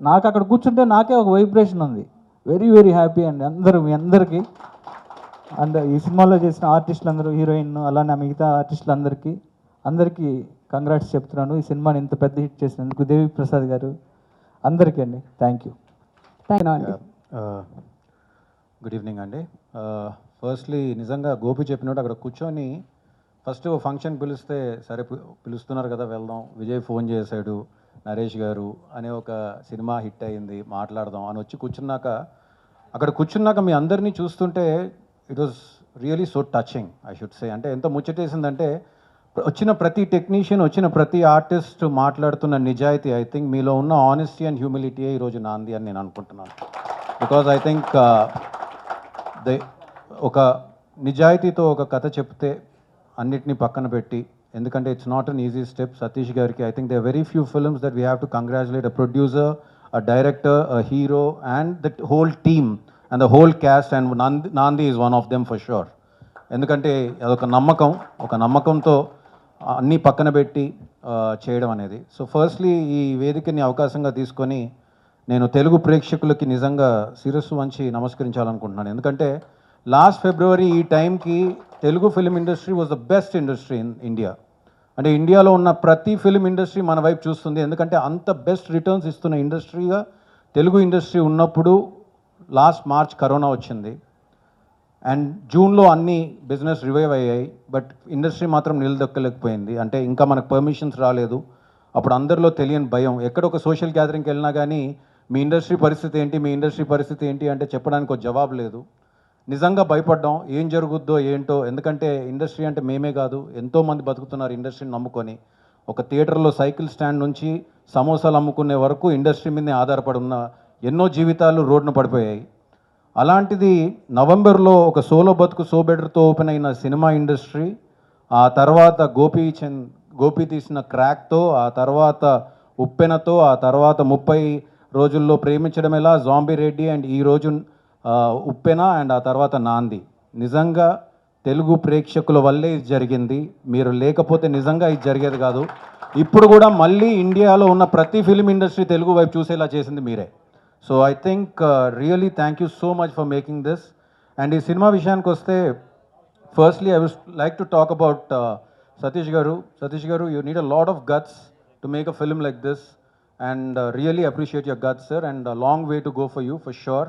నాకు అక్కడ కూర్చుంటే నాకే ఒక వైబ్రేషన్ ఉంది. వెరీ వెరీ హ్యాపీ అండి అందరూ, మీ అందరికీ. అండ్ ఈ సినిమాలో చేసిన ఆర్టిస్టులు అందరూ, హీరోయిన్, అలానే మిగతా ఆర్టిస్టులు అందరికీ కంగ్రాట్స్ చెప్తున్నాను. ఈ సినిమాని ఇంత పెద్ద హిట్ చేసినందుకు దేవి ప్రసాద్ గారు, అందరికీ అండి థ్యాంక్ యూ. గుడ్ ఈవినింగ్ అండి. ఫస్ట్లీ నిజంగా గోపి చెప్పినట్టు అక్కడ కూర్చొని ఫస్ట్ ఫంక్షన్ పిలిస్తే, సరే పిలుస్తున్నారు కదా వెళ్దాం, విజయ్ ఫోన్ చేశాడు, నరేష్ గారు అనే ఒక సినిమా హిట్ అయింది, మాట్లాడదాం అని వచ్చి కూర్చున్నాక, అక్కడ కూర్చున్నాక మీ అందరినీ చూస్తుంటే it was really so touching I should say. అంటే ఎంత ముచ్చటేసిందంటే, వచ్చిన ప్రతి టెక్నీషియన్, వచ్చిన ప్రతి ఆర్టిస్ట్ మాట్లాడుతున్న నిజాయితీ, ఐ థింక్ మీలో ఉన్న ఆనెస్టీ అండ్ హ్యూమిలిటీయే ఈరోజు నాంది అని నేను అనుకుంటున్నాను. బికాజ్ ఐ థింక్ ఒక నిజాయితీతో ఒక కథ చెప్తే అన్నిటినీ పక్కన పెట్టి, ఎందుకంటే it's not an easy step. Satish గారికి I think there are very few films that we have to congratulate, a producer, a director, a hero and that whole team and the whole cast, and Naandhi is one of them for sure. ఎందుకంటే అదొక నమ్మకం, ఒక నమ్మకంతో అన్నీ పక్కన పెట్టి చేయడం అనేది. సో ఫస్ట్లీ ఈ వేదికని అవకాశంగా తీసుకొని నేను తెలుగు ప్రేక్షకులకి నిజంగా శిరస్సు వంచి నమస్కరించాలనుకుంటున్నాను. ఎందుకంటే లాస్ట్ ఫిబ్రవరి ఈ టైంకి Telugu film industry was the best industry in India. అంటే ఇండియాలో ఉన్న ప్రతి ఫిలిం ఇండస్ట్రీ మన వైపు చూస్తుంది. ఎందుకంటే అంత బెస్ట్ రిటర్న్స్ ఇస్తున్న ఇండస్ట్రీగా తెలుగు ఇండస్ట్రీ ఉన్నప్పుడు లాస్ట్ మార్చ్ కరోనా వచ్చింది అండ్ జూన్లో అన్ని బిజినెస్ రివైవ్ అయ్యాయి. బట్ ఇండస్ట్రీ మాత్రం నిలదొక్కలేకపోయింది. అంటే ఇంకా మనకు పర్మిషన్స్ రాలేదు. అప్పుడు అందరిలో తెలియని భయం. ఎక్కడ ఒక సోషల్ గ్యాదరింగ్కి వెళ్ళినా కానీ మీ ఇండస్ట్రీ పరిస్థితి ఏంటి, మీ ఇండస్ట్రీ పరిస్థితి ఏంటి అంటే చెప్పడానికి ఒక జవాబు లేదు. నిజంగా భయపడ్డాం ఏం జరుగుద్దో ఏంటో. ఎందుకంటే ఇండస్ట్రీ అంటే మేమే కాదు, ఎంతోమంది బతుకుతున్నారు ఇండస్ట్రీని నమ్ముకొని. ఒక థియేటర్లో సైకిల్ స్టాండ్ నుంచి సమోసాలు అమ్ముకునే వరకు ఇండస్ట్రీ మీదే ఆధారపడి ఉన్న ఎన్నో జీవితాలు రోడ్డున పడిపోయాయి. అలాంటిది నవంబర్లో ఒక సోలో బతుకు సో బెటర్తో ఓపెన్ అయిన సినిమా ఇండస్ట్రీ, ఆ తర్వాత గోపి తీసిన క్రాక్తో, ఆ తర్వాత ఉప్పెనతో, ఆ తర్వాత 30 రోజుల్లో ప్రేమించడం ఎలా, జాంబీ రెడ్డి అండ్ ఈరోజు ఉప్పెన అండ్ ఆ తర్వాత నాంది. నిజంగా తెలుగు ప్రేక్షకుల వల్లే ఇది జరిగింది. మీరు లేకపోతే నిజంగా ఇది జరిగేది కాదు. ఇప్పుడు కూడా మళ్ళీ ఇండియాలో ఉన్న ప్రతి ఫిలిం ఇండస్ట్రీ తెలుగు వైపు చూసేలా చేసింది మీరే. So I think really thank you so much for making this. And ఈ సినిమా విషయానికి వస్తే firstly I would like to talk about Satish garu, you need a lot of guts to make a film like this and really appreciate your guts sir and long way to go for you for sure.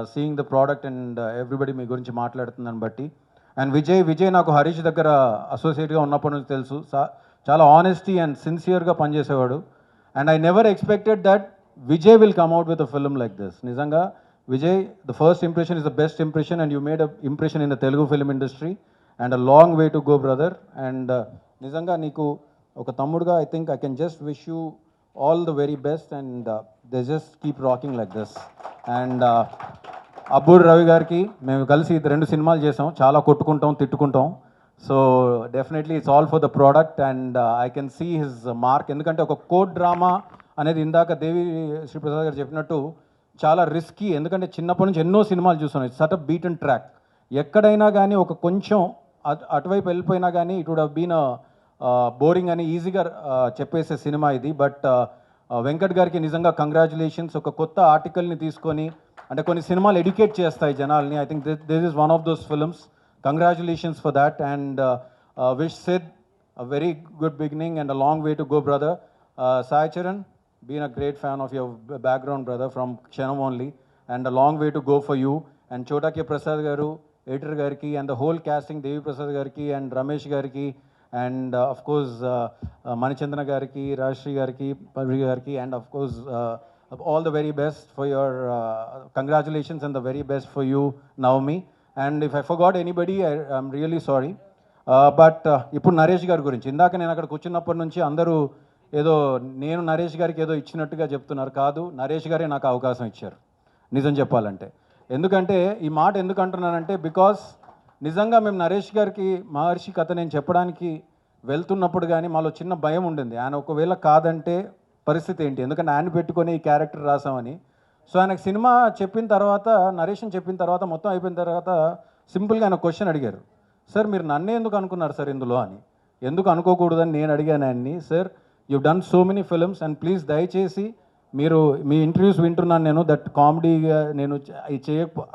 Seeing the product and everybody మీ గురించి మాట్లాడుతుందని బట్టి. And Vijay నాకు హరీష్ దగ్గర అసోసియేట్గా ఉన్నప్పటి నుంచి తెలుసు. చాలా ఆనెస్టీ అండ్ సిన్సియర్గా పనిచేసేవాడు. And I never expected that Vijay will come out with a film like this. నిజంగా Vijay, the first impression is the best impression and you made a impression in the Telugu film industry and a long way to go brother. And నిజంగా నీకు ఒక తమ్ముడుగా I think I can just wish you all the very best and they just keep rocking like this. And Abburi Ravi గారికి మేము కలిసి 2 సినిమాలు చేసాం. చాలా కొట్టుకుంటాం, తిట్టుకుంటాం. So definitely it's all for the product and I can see his mark. ఎందుకంటే ఒక కోర్ట్ డ్రామా అనేది ఇందాక దేవి శ్రీప్రసాద్ గారు చెప్పినట్టు చాలా రిస్కీ. ఎందుకంటే చిన్నప్పటి నుంచి ఎన్నో సినిమాలు చూసాను. It's set a beat and track. ఎక్కడైనా కానీ ఒక కొంచెం అటువైపు వెళ్ళిపోయినా కానీ it would have been boring అని ఈజీగా చెప్పేసే సినిమా ఇది. బట్ వెంకట్ గారికి నిజంగా కంగ్రాచులేషన్స్. ఒక కొత్త ఆర్టికల్ని తీసుకొని అంటే కొన్ని సినిమాలు ఎడ్యుకేట్ చేస్తాయి జనాల్ని. I think this is one of those films. Congratulations for that and wish Sid a very good beginning and a long way to go brother. Sai Charan, been a great fan of your background brother from Kshanam only and a long way to go for you. And Chota K Prasad garu, editor గారికి and the whole casting, Devi Prasad గారికి and Ramesh గారికి and of course Manichandra గారికి, రాజశ్రీ గారికి, పల్వి గారికి and of course all the very best for your congratulations and the very best for you Navami. And if I forgot anybody I'm really sorry. But ఇప్పుడు నరేష్ గారి గురించి ఇందాక నేను అక్కడ కూర్చున్నప్పటి నుంచి అందరూ ఏదో నేను నరేష్ గారికి ఏదో ఇచ్చినట్టుగా చెప్తున్నారు. కాదు, నరేష్ గారే నాకు అవకాశం ఇచ్చారు నిజం చెప్పాలంటే. ఎందుకంటే ఈ మాట ఎందుకు అంటున్నానంటే బికాస్ నిజంగా మేము నరేష్ గారికి మహర్షి కథ నేను చెప్పడానికి వెళ్తున్నప్పుడు కానీ మాలో చిన్న భయం ఉండింది. ఆయన ఒకవేళ కాదంటే పరిస్థితి ఏంటి, ఎందుకంటే ఆయన పెట్టుకొని ఈ క్యారెక్టర్ రాసామని. సో ఆయనకు సినిమా చెప్పిన తర్వాత, నరేషన్ చెప్పిన తర్వాత, మొత్తం అయిపోయిన తర్వాత సింపుల్గా ఆయన క్వశ్చన్ అడిగారు, సార్ మీరు నన్నే ఎందుకు అనుకున్నారు సార్ ఇందులో అని. ఎందుకు అనుకోకూడదని నేను అడిగాను ఆయన్ని. Sir you done so many films and please దయచేసి మీరు మీ ఇంటర్వ్యూస్ వింటున్నాను నేను, దట్ కామెడీగా నేను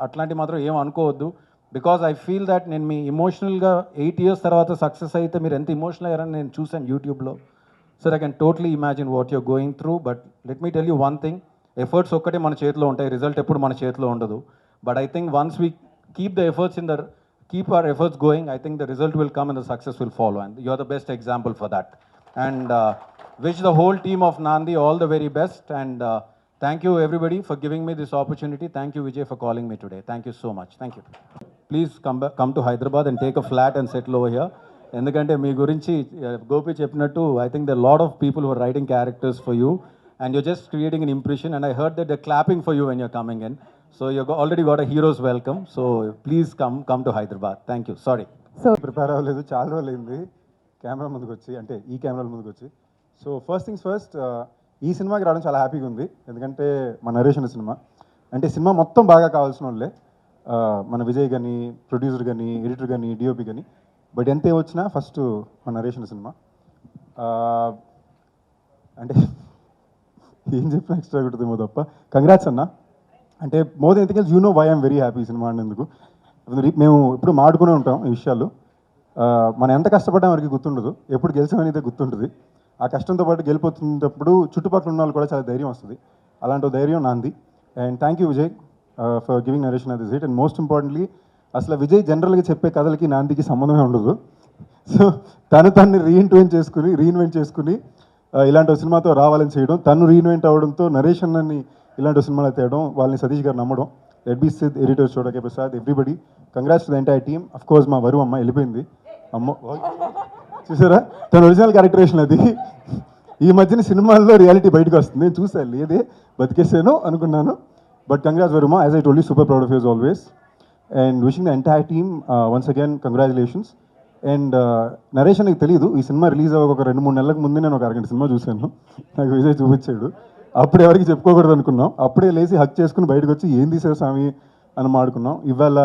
అట్లాంటి మాత్రం ఏం అనుకోవద్దు. బికాజ్ ఐ ఫీల్ దట్ నేను మీ ఇమోషనల్గా 8 years తర్వాత సక్సెస్ అయితే మీరు ఎంత ఇమోషనల్ అయ్యారని నేను చూశాను యూట్యూబ్లో. Sir I can totally imagine what you're going through. But let me tell you one thing, efforts ఒక్కటే మన చేతిలో ఉంటాయి, రిజల్ట్ ఎప్పుడు మన చేతిలో ఉండదు. But I think once we keep our efforts going, I think the result will come and the success will follow. And you are the best example for that. And wish the whole team of Nandi all the very best. And thank you everybody for giving me this opportunity. Thank you Vijay for calling me today. Thank you so much. Thank you. Please come to Hyderabad and take a flat and settle over here. ఎందుకంటే మీ గురించి గోపి చెప్పినట్టు I think the lot of people who are writing characters for you and you're just creating an impression and I heard that they're clapping for you when you're coming in. So you've already got a hero's welcome. So please come to Hyderabad. Thank you. Sorry. Prepare అవ్వలేదు, చాలా రోజులు అయింది camera ముందుకు వచ్చి, అంటే ఈ కెమెరాల ముందుకు వచ్చి. సో ఫస్ట్ థింగ్స్ ఫస్ట్, ఈ సినిమాకి రావడం చాలా హ్యాపీగా ఉంది. ఎందుకంటే మన నరేషన్ సినిమా అంటే సినిమా మొత్తం బాగా కావాల్సిన వాళ్ళే, మన విజయ్ కానీ, ప్రొడ్యూసర్ కానీ, ఎడిటర్ కానీ, డిఓపి కానీ. బట్ ఎంత వచ్చినా ఫస్ట్ మన నరేషన్ సినిమా. అంటే ఏం చెప్పినా ఎక్స్ట్రా కొడుతుందేమో తప్ప. కంగ్రాట్స్ అన్న. అంటే more than ethicals you know why I'm very happy సినిమా ఆడినందుకు. మేము ఇప్పుడు మాడుకునే ఉంటాం ఈ విషయాలు. మనం ఎంత కష్టపడ్డాం వరకు గుర్తుండదు, ఎప్పుడు గెలిచామనేది గుర్తుంటుంది. ఆ కష్టంతో పాటు గెలిపోతున్నప్పుడు చుట్టుపక్కల ఉన్న వాళ్ళు కూడా చాలా ధైర్యం వస్తుంది. అలాంటి ధైర్యం నాంది. And thank you Vijay for giving narration at this hit. And most importantly అసలు విజయ్ జనరల్గా చెప్పే కథలకి నాందికి సంబంధమే ఉండదు. సో తను రీఇన్వెంట్ చేసుకుని ఇలాంటి సినిమాతో రావాలని చేయడం, తను రీఇన్వెంట్ అవ్వడంతో నరేష్ అన్నని ఇలాంటి సినిమాలు తేయడం, వాళ్ళని సతీష్ గారు నమ్మడం, రెడ్బీ Sid, editors Chota K Prasad, everybody, congrats to the entire team. Of course మా వరు అమ్మ వెళ్ళిపోయింది. అమ్మ చూసారా తన ఒరిజినల్ క్యారెక్టరేషన్ అది. ఈ మధ్యన సినిమాల్లో రియాలిటీ బయటకు వస్తుంది. నేను చూసాను, లేదే బతికేసాను అనుకున్నాను. బట్ కంగ్రాట్స్ వరుమా, as I told you, super proud of yous always. And wishing the entire team once again congratulations. And Naresh నాకు తెలియదు, ఈ సినిమా రిలీజ్ అవ్వక ఒక 2-3 నెలలకు ముందే నేను ఒక అరగంట సినిమా చూశాను. నాకు విజయ్ చూపించాడు. అప్పుడు ఎవరికి చెప్పుకోకూడదు అనుకున్నాం. అప్పుడే లేచి హక్ చేసుకుని బయటకు వచ్చి ఏం తీసావు స్వామి అని మాడుకున్నాం. ఇవాళ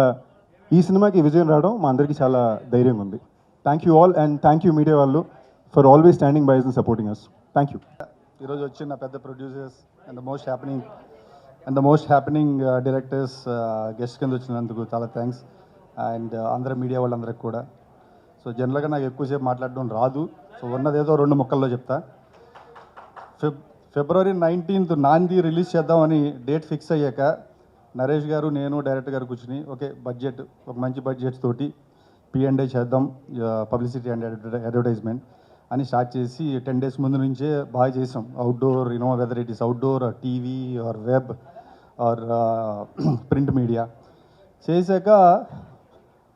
ఈ సినిమాకి విజయం రావడం మా అందరికీ చాలా ధైర్యంగా ఉంది. Thank you all, and thank you media వాళ్ళు for always standing by and supporting us. Thank you. ఈరోజు వచ్చిన పెద్ద producers and the most happening directors guest కింద వచ్చినందుకు చాలా థ్యాంక్స్. అండ్ అందరూ మీడియా వాళ్ళందరికీ కూడా. సో జనరల్గా నాకు ఎక్కువసేపు మాట్లాడడం రాదు. సో ఉన్నదేదో 2 ముక్కల్లో చెప్తా. ఫిబ్రవరి 19th నాంది రిలీజ్ చేద్దామని డేట్ ఫిక్స్ అయ్యాక నరేష్ గారు, నేను, డైరెక్టర్ గారు కూర్చుని ఓకే బడ్జెట్, ఒక మంచి బడ్జెట్ తోటి P&A చేద్దాం, పబ్లిసిటీ అండ్ అడ్వర్టైజ్మెంట్ అని స్టార్ట్ చేసి 10 days ముందు నుంచే బాగా చేసాం. Outdoor, weather it is outdoor, TV or web or print media చేశాక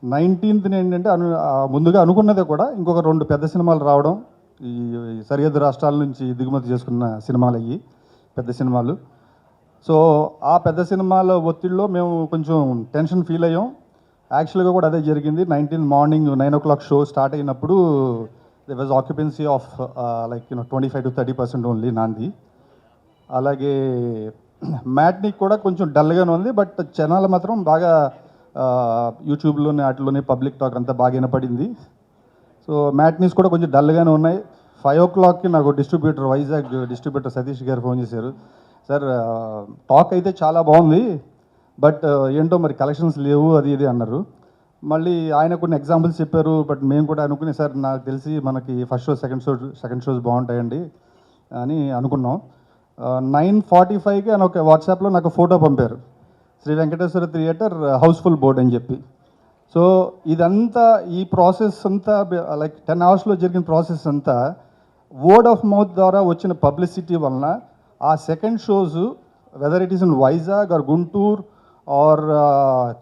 19th ఏంటంటే ముందుగా అనుకున్నదే కూడా ఇంకొక 2 పెద్ద సినిమాలు రావడం. ఈ సరిహద్దు రాష్ట్రాల నుంచి దిగుమతి చేసుకున్న సినిమాలు అయ్యి పెద్ద సినిమాలు. సో ఆ పెద్ద సినిమాల ఒత్తిడిలో మేము కొంచెం టెన్షన్ ఫీల్ అయ్యాం. యాక్చువల్గా కూడా అదే జరిగింది. 19th morning 9 o'clock show start అయినప్పుడు they was occupancy of 25 to 30% only Naandhi. అలాగే మ్యాట్నిక్ కూడా కొంచెం డల్గానే ఉంది. బట్ జనాలు మాత్రం బాగా యూట్యూబ్లోనే వాటిలోనే పబ్లిక్ టాక్ అంతా బాగా వినపడింది. సో మ్యాట్నీస్ కూడా కొంచెం డల్గానే ఉన్నాయి. 5 o'clockకి నాకు డిస్ట్రిబ్యూటర్, వైజాగ్ డిస్ట్రిబ్యూటర్ సతీష్ గారు ఫోన్ చేశారు. సార్ టాక్ అయితే చాలా బాగుంది, బట్ ఏంటో మరి కలెక్షన్స్ లేవు అది ఇది అన్నారు. మళ్ళీ ఆయన కొన్ని ఎగ్జాంపుల్స్ చెప్పారు. బట్ మేము కూడా అనుకునే సార్ నాకు తెలిసి మనకి ఫస్ట్ షో సెకండ్ షోస్ బాగుంటాయండి అని అనుకున్నాం. 9:45కి ఆయన ఒక వాట్సాప్లో నాకు ఫోటో పంపారు, Sri Venkateswara theatre house full board అని చెప్పి. సో ఇదంతా ఈ ప్రాసెస్ అంతా లైక్ 10 hours జరిగిన ప్రాసెస్ అంతా వర్డ్ ఆఫ్ మౌత్ ద్వారా వచ్చిన పబ్లిసిటీ వలన ఆ second shows whether it is in Vizag or Guntur or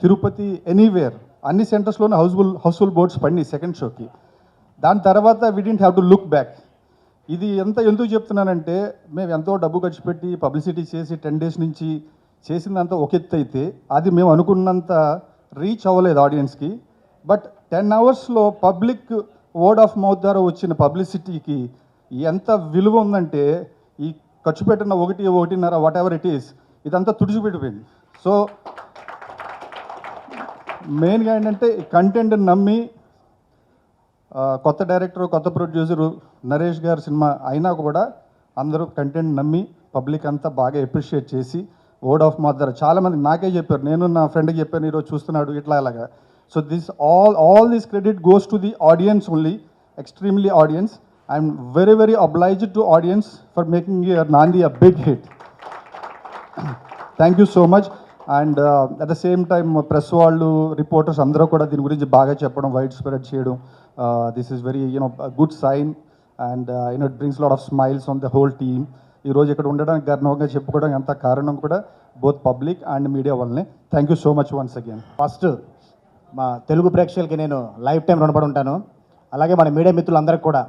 Tirupati anywhere అన్ని సెంటర్స్లోనే హౌస్ఫుల్ బోర్డ్స్ పడినాయి సెకండ్ షోకి. దాని తర్వాత we didn't have to look back. ఇది ఎందుకు చెప్తున్నానంటే మేము ఎంతో డబ్బు ఖర్చు పెట్టి పబ్లిసిటీ చేసి 10 days నుంచి చేసిందంతా ఒక ఎత్తు అయితే అది మేము అనుకున్నంత రీచ్ అవ్వలేదు ఆడియన్స్కి. But 10 hours public word of mouth ద్వారా వచ్చిన పబ్లిసిటీకి ఎంత విలువ ఉందంటే ఈ ఖర్చు పెట్టిన 1.5 వాట్ ఎవర్ ఇట్ ఈస్ ఇదంతా తుడిచిపెట్టిపోయింది. సో మెయిన్గా ఏంటంటే కంటెంట్ నమ్మి కొత్త డైరెక్టర్, కొత్త ప్రొడ్యూసరు నరేష్ గారి సినిమా అయినా కూడా అందరూ కంటెంట్ నమ్మి పబ్లిక్ అంతా బాగా అప్రిషియేట్ చేసి వర్డ్ ఆఫ్ మౌత్ ద్వారా చాలామంది నాకే చెప్పారు, నేను నా ఫ్రెండ్కి చెప్పాను ఈరోజు చూస్తున్నాడు ఇట్లా అలాగా. So this all this credit goes to the audience only, extremely audience. I'm very very obliged to audience for making Naandhi a big hit. Thank you so much. And at the same time press వాళ్ళు, reporters అందరూ కూడా దీని గురించి బాగా చెప్పడం, wide spread చేయడం, this is very good sign. And it brings lot of smiles on the whole team. ఈరోజు ఇక్కడ ఉండడానికి గర్వంగా చెప్పుకోవడానికి అంత కారణం కూడా బోత్ పబ్లిక్ అండ్ మీడియా వల్లనే. Thank you so much once again. First మా తెలుగు ప్రేక్షకులకి నేను లైఫ్ టైం రుణపడి ఉంటాను. అలాగే మన మీడియా మిత్రులందరికీ కూడా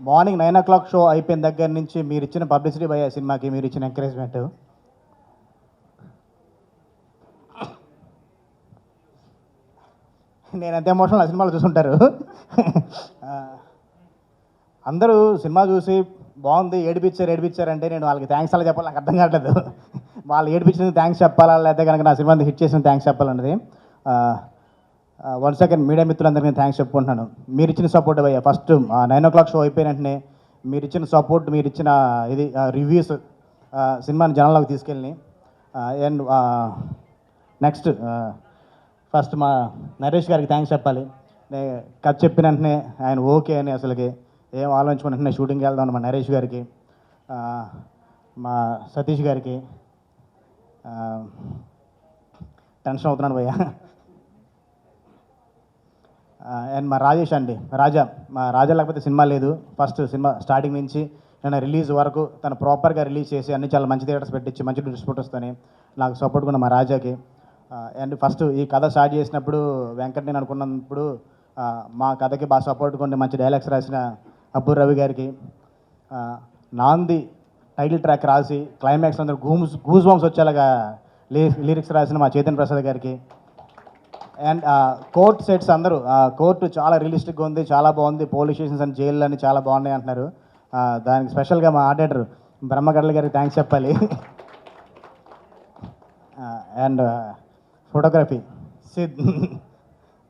మార్నింగ్ 9 o'clock షో అయిపోయిన దగ్గర నుంచి మీరు ఇచ్చిన పబ్లిసిటీ బై సినిమాకి మీరు ఇచ్చిన ఎంకరేజ్మెంట్, నేను ఎంత ఎమోషనల్ ఆ సినిమాలో చూసుంటారు. అందరూ సినిమా చూసి బాగుంది ఏడిపించారు అంటే నేను వాళ్ళకి థ్యాంక్స్ అలా చెప్పాలి, నాకు అర్థం కావట్లేదు. వాళ్ళు ఏడిపించినందుకు థ్యాంక్స్ చెప్పాలా, లేకపోతే కనుక నా సినిమాని హిట్ చేసిన థ్యాంక్స్ చెప్పాలన్నది. వన్స్ అగైన్ మీడియా మిత్రులందరికీ థ్యాంక్స్ చెప్పుకుంటున్నాను. మీరు ఇచ్చిన సపోర్ట్ ఫస్ట్ 9 o'clock షో అయిపోయిన వెంటనే మీరు ఇచ్చిన సపోర్ట్, మీరు ఇచ్చిన ఇది రివ్యూస్ సినిమాని జనాల్లోకి తీసుకెళ్ళి అండ్ నెక్స్ట్ ఫస్ట్ మా నరేష్ గారికి థ్యాంక్స్ చెప్పాలి. కథ చెప్పిన వెంటనే ఆయన ఓకే అని అసలుకి ఏం ఆలోచించుకుని వెంటనే షూటింగ్కి వెళ్దాం మా నరేష్ గారికి, మా సతీష్ గారికి, టెన్షన్ అవుతున్నాను భయ్య, అండ్ మా రాజేష్ అండి, మా రాజా లేకపోతే సినిమా లేదు. ఫస్ట్ సినిమా స్టార్టింగ్ నుంచి నేను రిలీజ్ వరకు తను ప్రాపర్గా రిలీజ్ చేసి అన్ని చాలా మంచి థియేటర్స్ పెట్టించి మంచి డిస్ట్రిబ్యూటర్స్తోని నాకు సపోర్ట్ కూడా మా రాజాకి. అండ్ ఫస్ట్ ఈ కథ స్టార్ట్ చేసినప్పుడు వెంకట్ నేను అనుకున్నప్పుడు మా కథకి బాగా సపోర్ట్ కొన్ని మంచి డైలాగ్స్ రాసిన అబ్బు రవి గారికి, నాంది టైటిల్ ట్రాక్ రాసి క్లైమాక్స్ అందరూ గూస్ బాంబ్స్ వచ్చేలాగా లిరిక్స్ రాసిన మా చైతన్య ప్రసాద్ గారికి, అండ్ కోర్ట్ సెట్స్ అందరూ కోర్టు చాలా రియలిస్టిక్గా ఉంది, చాలా బాగుంది, పోలీస్ స్టేషన్స్ అని జైళ్ళు అని చాలా బాగున్నాయి అంటున్నారు. దానికి స్పెషల్గా మా ఆర్డర్ బ్రహ్మగడ్ల గారికి థ్యాంక్స్ చెప్పాలి. అండ్ ఫోటోగ్రఫీ సిద్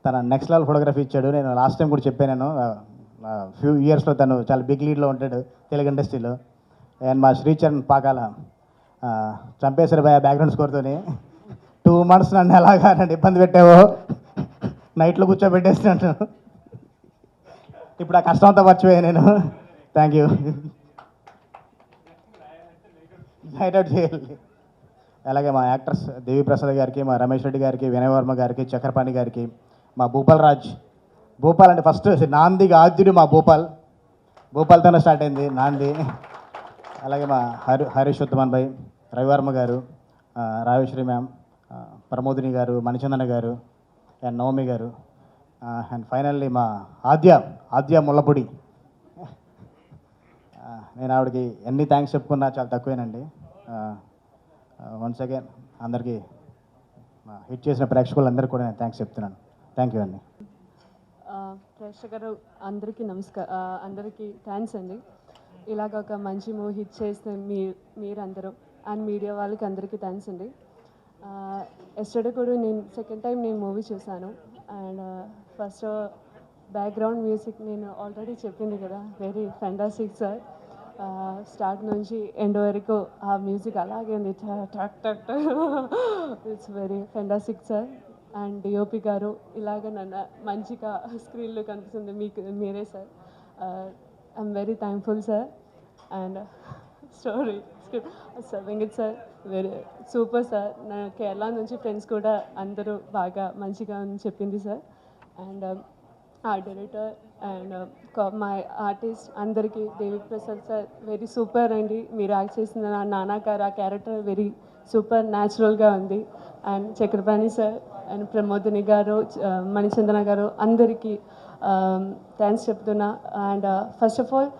తన నెక్స్ట్ లెవెల్ ఫోటోగ్రఫీ ఇచ్చాడు. నేను లాస్ట్ టైం కూడా చెప్పాను, ఫ్యూ ఇయర్స్లో తను చాలా బిగ్ లీడ్లో ఉంటాడు తెలుగు ఇండస్ట్రీలో. అండ్ మా శ్రీచరణ్ పాకాల చంపేశ్వర భయ బ్యాక్గ్రౌండ్ స్కోర్తోని 2 months నన్ను ఎలాగా నన్ను ఇబ్బంది పెట్టావో నైట్లో కూర్చోబెట్టేసినాను. ఇప్పుడు ఆ కష్టం అంతా మర్చిపోయాను నేను. Thank you. నైట్ అవుట్ చేయాలి. అలాగే మా యాక్టర్స్ దేవి ప్రసాద్ గారికి, మా రమేష్ రెడ్డి గారికి, వినయ్ వర్మ గారికి, చక్రపాణి గారికి, మా భూపాల్ అంటే ఫస్ట్ నాందిగా ఆద్యుడు మా భూపాల్తోనే స్టార్ట్ అయింది నాంది. అలాగే మా హరీష్ ఉత్తమన్ భాయ్, రవివర్మ గారు, రాజేశ్వరి మ్యామ్, ప్రమోదిని గారు, మణిచందన గారు, అండ్ నవమి గారు, అండ్ ఫైనల్లీ మా ఆద్య ముల్లపొడి. నేను ఆవిడకి ఎన్ని థ్యాంక్స్ చెప్పుకున్నా చాలా తక్కువేనండి. వన్స్ అగైన్ అందరికీ హిట్ చేసిన ప్రేక్షకులందరికీ కూడా నేను థ్యాంక్స్ చెప్తున్నాను. థ్యాంక్ యూ అండి. ప్రేక్షకులు అందరికీ అందరికీ థ్యాంక్స్ అండి. ఇలాగ ఒక మంచి మూవీ హిట్ చేస్తే మీరందరూ అండ్ మీడియా వాళ్ళకి అందరికీ థ్యాంక్స్ అండి. ఎస్టర్డే కూడా నేను సెకండ్ టైం నేను మూవీ చూశాను. అండ్ ఫస్ట్ బ్యాక్గ్రౌండ్ మ్యూజిక్ నేను ఆల్రెడీ చెప్పింది కదా, వెరీ ఫెంటాస్టిక్ సార్. స్టార్ట్ నుంచి ఎండ్ వరకు ఆ మ్యూజిక్ అలాగే ఉంది, టక్ టక్ టక్. It's very fantastic sir. And DOP గారు ఇలాగ నన్ను మంచిగా స్క్రీన్లో కనిపిస్తుంది మీరే sir. I'm very thankful sir. And story Venkat sir very super sir. నా కేరళ నుంచి ఫ్రెండ్స్ కూడా అందరూ బాగా మంచిగా అని చెప్పింది సార్. అండ్ ఆ డైరెక్టర్ అండ్ మై ఆర్టిస్ట్ అందరికీ దేవి ప్రసాద్ సార్ వెరీ సూపర్ అండి. మీరు యాక్ట్ చేసిన నాన్నగారు ఆ క్యారెక్టర్ వెరీ సూపర్ న్యాచురల్గా ఉంది. And Chakrapani sir and Pramodini గారు, మణిచందన గారు అందరికీ థ్యాంక్స్ చెప్తున్నా. And first of all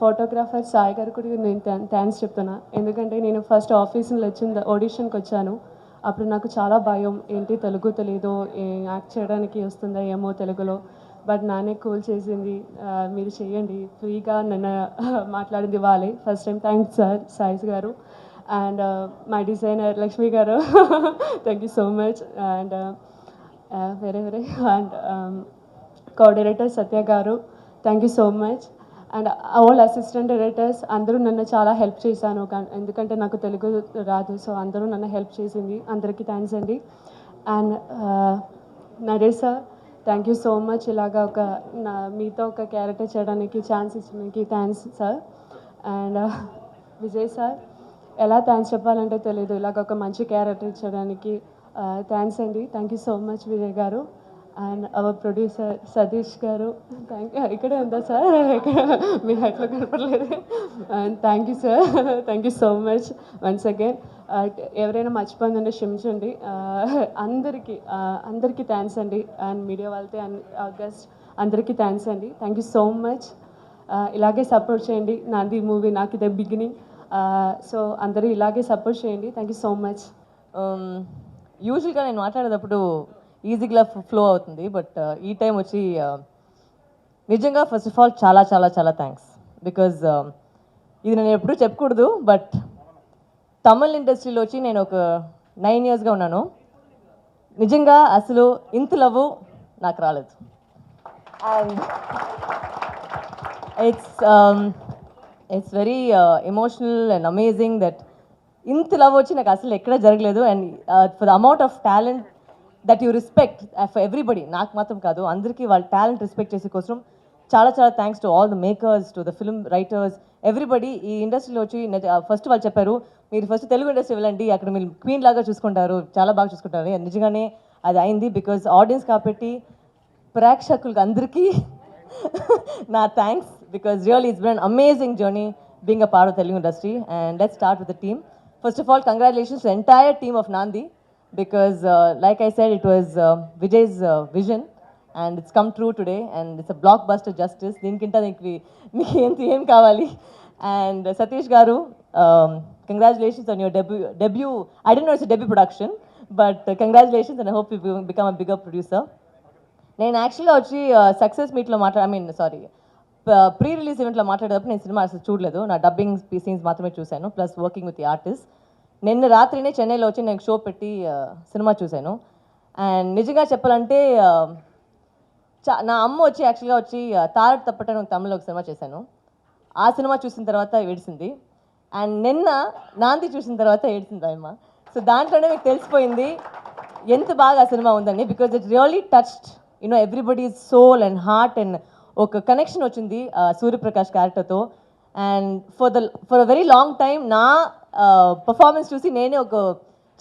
photographer Sai గారు కూడా నేను థ్యాంక్స్ చెప్తున్నా. ఎందుకంటే నేను ఫస్ట్ ఆఫీస్లో వచ్చిన ఆడిషన్కి వచ్చాను. అప్పుడు నాకు చాలా భయం, ఏంటి తెలుగు తెలీదు, యాక్ట్ చేయడానికి వస్తుందా ఏమో తెలుగులో. బట్ నానే కూల్ చేసింది, మీరు చేయండి ఫ్రీగా నన్ను మాట్లాడింది వాళ్ళే ఫస్ట్ టైం. థ్యాంక్స్ సార్ సాయిస్ గారు. అండ్ మై డిజైనర్ లక్ష్మి గారు thank you so much. And వేరే అండ్ కోఆర్డినేటర్ సత్య గారు thank you so much. And all assistant directors అందరూ నన్ను చాలా హెల్ప్ చేశాను, ఎందుకంటే నాకు తెలుగు రాదు. సో అందరూ నన్ను హెల్ప్ చేసింది, అందరికీ థ్యాంక్స్ అండి. And Naresh sir thank you so much. ఇలాగా మీతో ఒక క్యారెక్టర్ చేయడానికి ఛాన్స్ ఇచ్చినందుకు thanks sir. And Vijay sir ఎలా థ్యాంక్స్ చెప్పాలంటే తెలియదు, ఇలాగ ఒక మంచి క్యారెక్టర్ ఇచ్చడానికి థ్యాంక్స్ అండి. Thank you so much Vijay గారు. అండ్ అవర్ ప్రొడ్యూసర్ సతీష్ గారు ఇక్కడే ఉందా సార్, మీ హైట్లో కనపడలేదు. And thank you sir, thank you so much once again. ఎవరైనా మర్చిపోయిందంటే క్షమించండి. అందరికీ థ్యాంక్స్ అండి. అండ్ మీడియా వాళ్ళతో అండ్ గెస్ట్ అందరికీ థ్యాంక్స్ అండి. Thank you so much. ఇలాగే సపోర్ట్ చేయండి. నాది మూవీ నాకు ఇదే బిగినింగ్. సో అందరూ ఇలాగే సపోర్ట్ చేయండి. Thank you so much. యూజువల్గా నేను మాట్లాడేటప్పుడు ఈజీగా ఫ్లో అవుతుంది, బట్ ఈ టైం వచ్చి నిజంగా ఫస్ట్ ఆఫ్ ఆల్ చాలా చాలా చాలా థ్యాంక్స్. బికాజ్ ఇది నేను ఎప్పుడూ చెప్పకూడదు, బట్ తమిళ్ ఇండస్ట్రీలో వచ్చి నేను ఒక 9 yearsగా ఉన్నాను. నిజంగా అసలు ఇంత లవ్ నాకు రాలేదు. And it's it's very emotional and amazing that ఇంత లవ్ వచ్చి నాకు అసలు ఎక్కడ జరగలేదు. And for the amount of talent that you respect for everybody, నాకు మాత్రం కాదు అందరికీ వాళ్ళ టాలెంట్ రెస్పెక్ట్ చేసే కోసం చాలా చాలా thanks to all the makers, to the film writers, everybody. ఈ ఇండస్ట్రీలో వచ్చి ఫస్ట్ వాళ్ళు చెప్పారు మీరు ఫస్ట్ తెలుగు ఇండస్ట్రీ వెళ్ళండి, అక్కడ మీరు క్వీన్ లాగా చూసుకుంటారు, చాలా బాగా చూసుకుంటారు. నిజంగానే అది అయింది. బికాజ్ ఆడియన్స్ కాబట్టి ప్రేక్షకులకు అందరికీ నా thanks, because really it's been an amazing journey being a part of Telugu industry. And let's start with the team. First of all, congratulations to the entire team of Nandi, because like I said, it was Vijay's vision and it's come true today, and it's a blockbuster justice. Deenkinta meeku em kavali. And Satish garu, congratulations on your debut. I didn't know it's a debut production, but congratulations, and I hope you become a bigger producer. నేను యాక్చువల్గా వచ్చి success మీట్లో pre release ఈవెంట్లో మాట్లాడేటప్పుడు నేను cinema అసలు చూడలేదు, నా డబ్బింగ్ సీన్స్ మాత్రమే చూశాను, plus working with the artist. నిన్న రాత్రినే చెన్నైలో వచ్చి నేను షో పెట్టి సినిమా చూశాను. అండ్ నిజంగా చెప్పాలంటే నా అమ్మ వచ్చి యాక్చువల్గా వచ్చి తారక్ తప్పటని తమిళలో ఒక సినిమా చేశాను, ఆ సినిమా చూసిన తర్వాత ఏడిసింది. అండ్ నిన్న నాంది చూసిన తర్వాత ఏడిసింది అమ్మ. సో దాంట్లోనే మీకు తెలిసిపోయింది ఎంత బాగా ఆ సినిమా ఉందని, because it really touched everybody's soul and heart, and ఒక కనెక్షన్ వచ్చింది సూర్యప్రకాష్ క్యారెక్టర్తో. And for a very long time నా పర్ఫార్మెన్స్ చూసి నేనే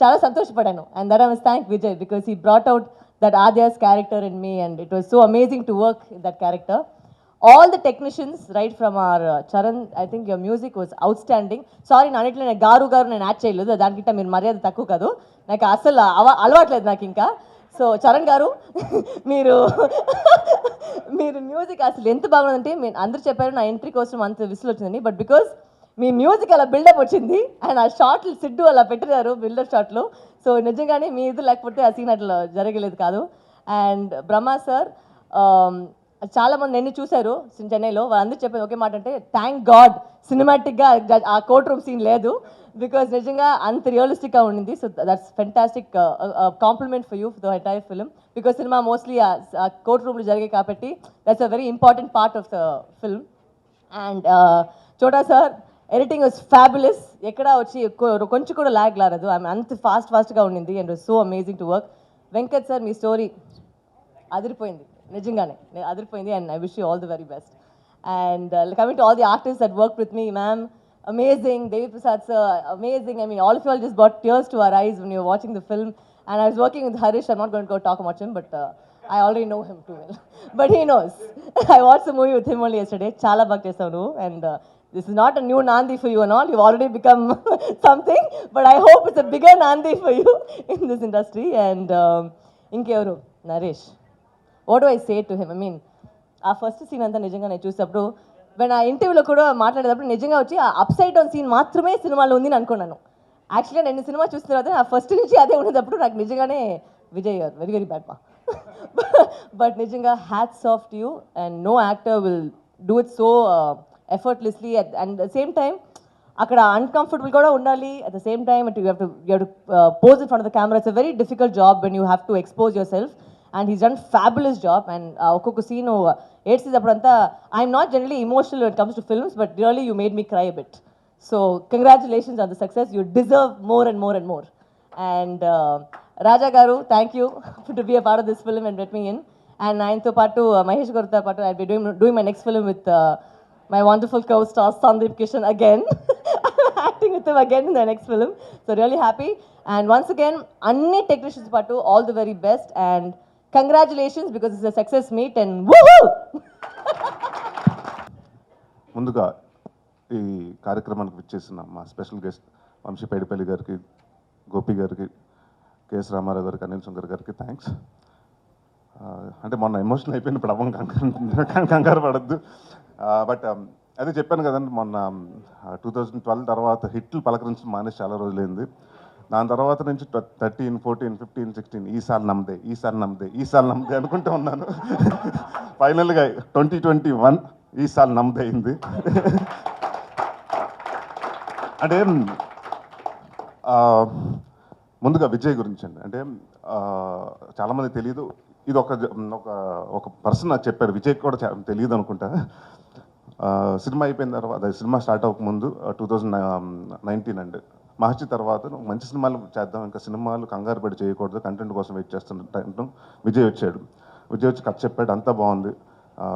చాలా సంతోషపడాను. And that I must thank Vijay, because he brought out that ఆద్యాస్ character in me, and it was so amazing to work in that character. All the technicians right from our Charan, I think your music was outstanding. Sorry నా అన్నింటిలో నేను గారు నేను add చేయలేదు, దానికింట మీరు మర్యాద తక్కువ కాదు, నాకు అసలు అలవాట్లేదు నాకు ఇంకా. సో చరణ్ గారు మీరు మ్యూజిక్ అసలు ఎంత బాగుందంటే, మీరు అందరూ చెప్పారు నా ఎంట్రీ కోసం అంత విసులు వచ్చిందని, బట్ బికాస్ మీ మ్యూజిక్ అలా బిల్డప్ వచ్చింది అండ్ ఆ షాట్లు సిడ్డు అలా పెట్టారు బిల్డప్ షాట్లు. సో నిజంగానే మీ ఇది లేకపోతే ఆ సీన్ అట్లా జరగలేదు కాదు. అండ్ బ్రహ్మ సార్, చాలామంది నిన్ను చూశారు చెన్నైలో, వాళ్ళందరూ చెప్పేది ఒకే మాట అంటే థ్యాంక్ గాడ్ సినిమాటిక్గా ఆ కోర్ట్ రూమ్ సీన్ లేదు, బికాజ్ నిజంగా అంత రియలిస్టిక్గా ఉండింది. So that's fantastic compliment for you for the entire film, because cinema mostly court రూమ్లో జరిగాయి కాబట్టి that's a very important part of the film. And చోటా సార్ ఎడిటింగ్ వాజ్ ఫ్యాబులస్, ఎక్కడ వచ్చి కొంచెం కూడా ల్యాగ్ లారదు, ఆమె అంత ఫాస్ట్గా ఉండింది and was so amazing to work. Venkat sir me story అదిరిపోయింది, నిజంగానే అదిరిపోయింది, and I wish you all the very best. And coming to all the artist that work with me, ma'am amazing, Devi Prasad sir, amazing. I mean, all of you all just brought tears to our eyes when you were watching the film. And I was working with Harish, I'm not going to go talk about him, but I already know him too well. But he knows. I watched the movie with him only yesterday. Chala baga chesavu, and this is not a new Nandi for you and all. You've already become something, but I hope it's a bigger Nandi for you in this industry. And inkevaru Naresh, what do I say to him? I mean, our first scene anta nijenga ne chusappudu, when ఆ ఇంటర్వ్యూలో కూడా మాట్లాడేటప్పుడు నిజంగా వచ్చి ఆ upside down scene మాత్రమే సినిమాలో ఉంది అని అనుకున్నాను. యాక్చువల్గా నేను సినిమా చూసిన తర్వాత ఆ ఫస్ట్ నుంచి అదే ఉండేటప్పుడు నాకు నిజంగానే విజయ్ గారు వెరీ వెరీ బ్యాడ్ మా, బట్ నిజంగా hats off to you, and no actor will do it so effortlessly. And the same time అక్కడ అన్కంఫర్టబుల్ కూడా ఉండాలి, at the same time you have to pose in front of the camera. It's a very difficult job when you have to expose yourself, and he's done fabulous job. అండ్ ఒక్కొక్క scene ఏడ్చేటప్పుడంతా I'm not generally emotional when it comes to films, but really you made me cry a bit. So congratulations on the success, you deserve more and more and more. And Raja గారు, thank you to be a part of this film and let me in. And ఆయనతో పాటు మహేష్ గారితో పాటు I be doing my next film with my wonderful co-star Sandeep Kishan again. Acting with him again in the next film. So really happy. And once again, anni technicians paatu, all the very best and congratulations because it's a success meet and woohoo! ముందుగా ఈ కార్యక్రమానికి విచ్చేసిన మా special guest Vamsi Paidipally గారికి, గోపి గారికి, KS Ramarao గారికి, అనిల్ శంకర్ గారికి thanks. అంటే మొన్న ఎమోషనల్ అయిపోయినప్పుడు అవ్వం కంగారు పడద్దు. బట్ అదే చెప్పాను కదండి, మొన్న 2012 తర్వాత హిట్లు పలకరించడం మానేసి చాలా రోజులైంది. దాని తర్వాత నుంచి 13, 14, 15, 16 ఈసారి నమ్మదే అనుకుంటూ ఉన్నాను. ఫైనల్గా 2021 ఈసారి నమ్మదే అయింది. అంటే ముందుగా విజయ్ గురించి అండి, అంటే చాలామంది తెలియదు, ఇది ఒక పర్సన్ నాకు చెప్పారు, విజయ్ కూడా తెలియదు అనుకుంటా. సినిమా అయిపోయిన తర్వాత సినిమా స్టార్ట్ అవ్వకముందు 2019 అండి, మహర్షి తర్వాత మంచి సినిమాలు చేద్దాం, ఇంకా సినిమాలు కంగారు పడి చేయకూడదు, కంటెంట్ కోసం వెయిట్ చేస్తున్న టైంలో విజయ్ వచ్చాడు. విజయ్ వచ్చి కథ చెప్పాడు, అంతా బాగుంది,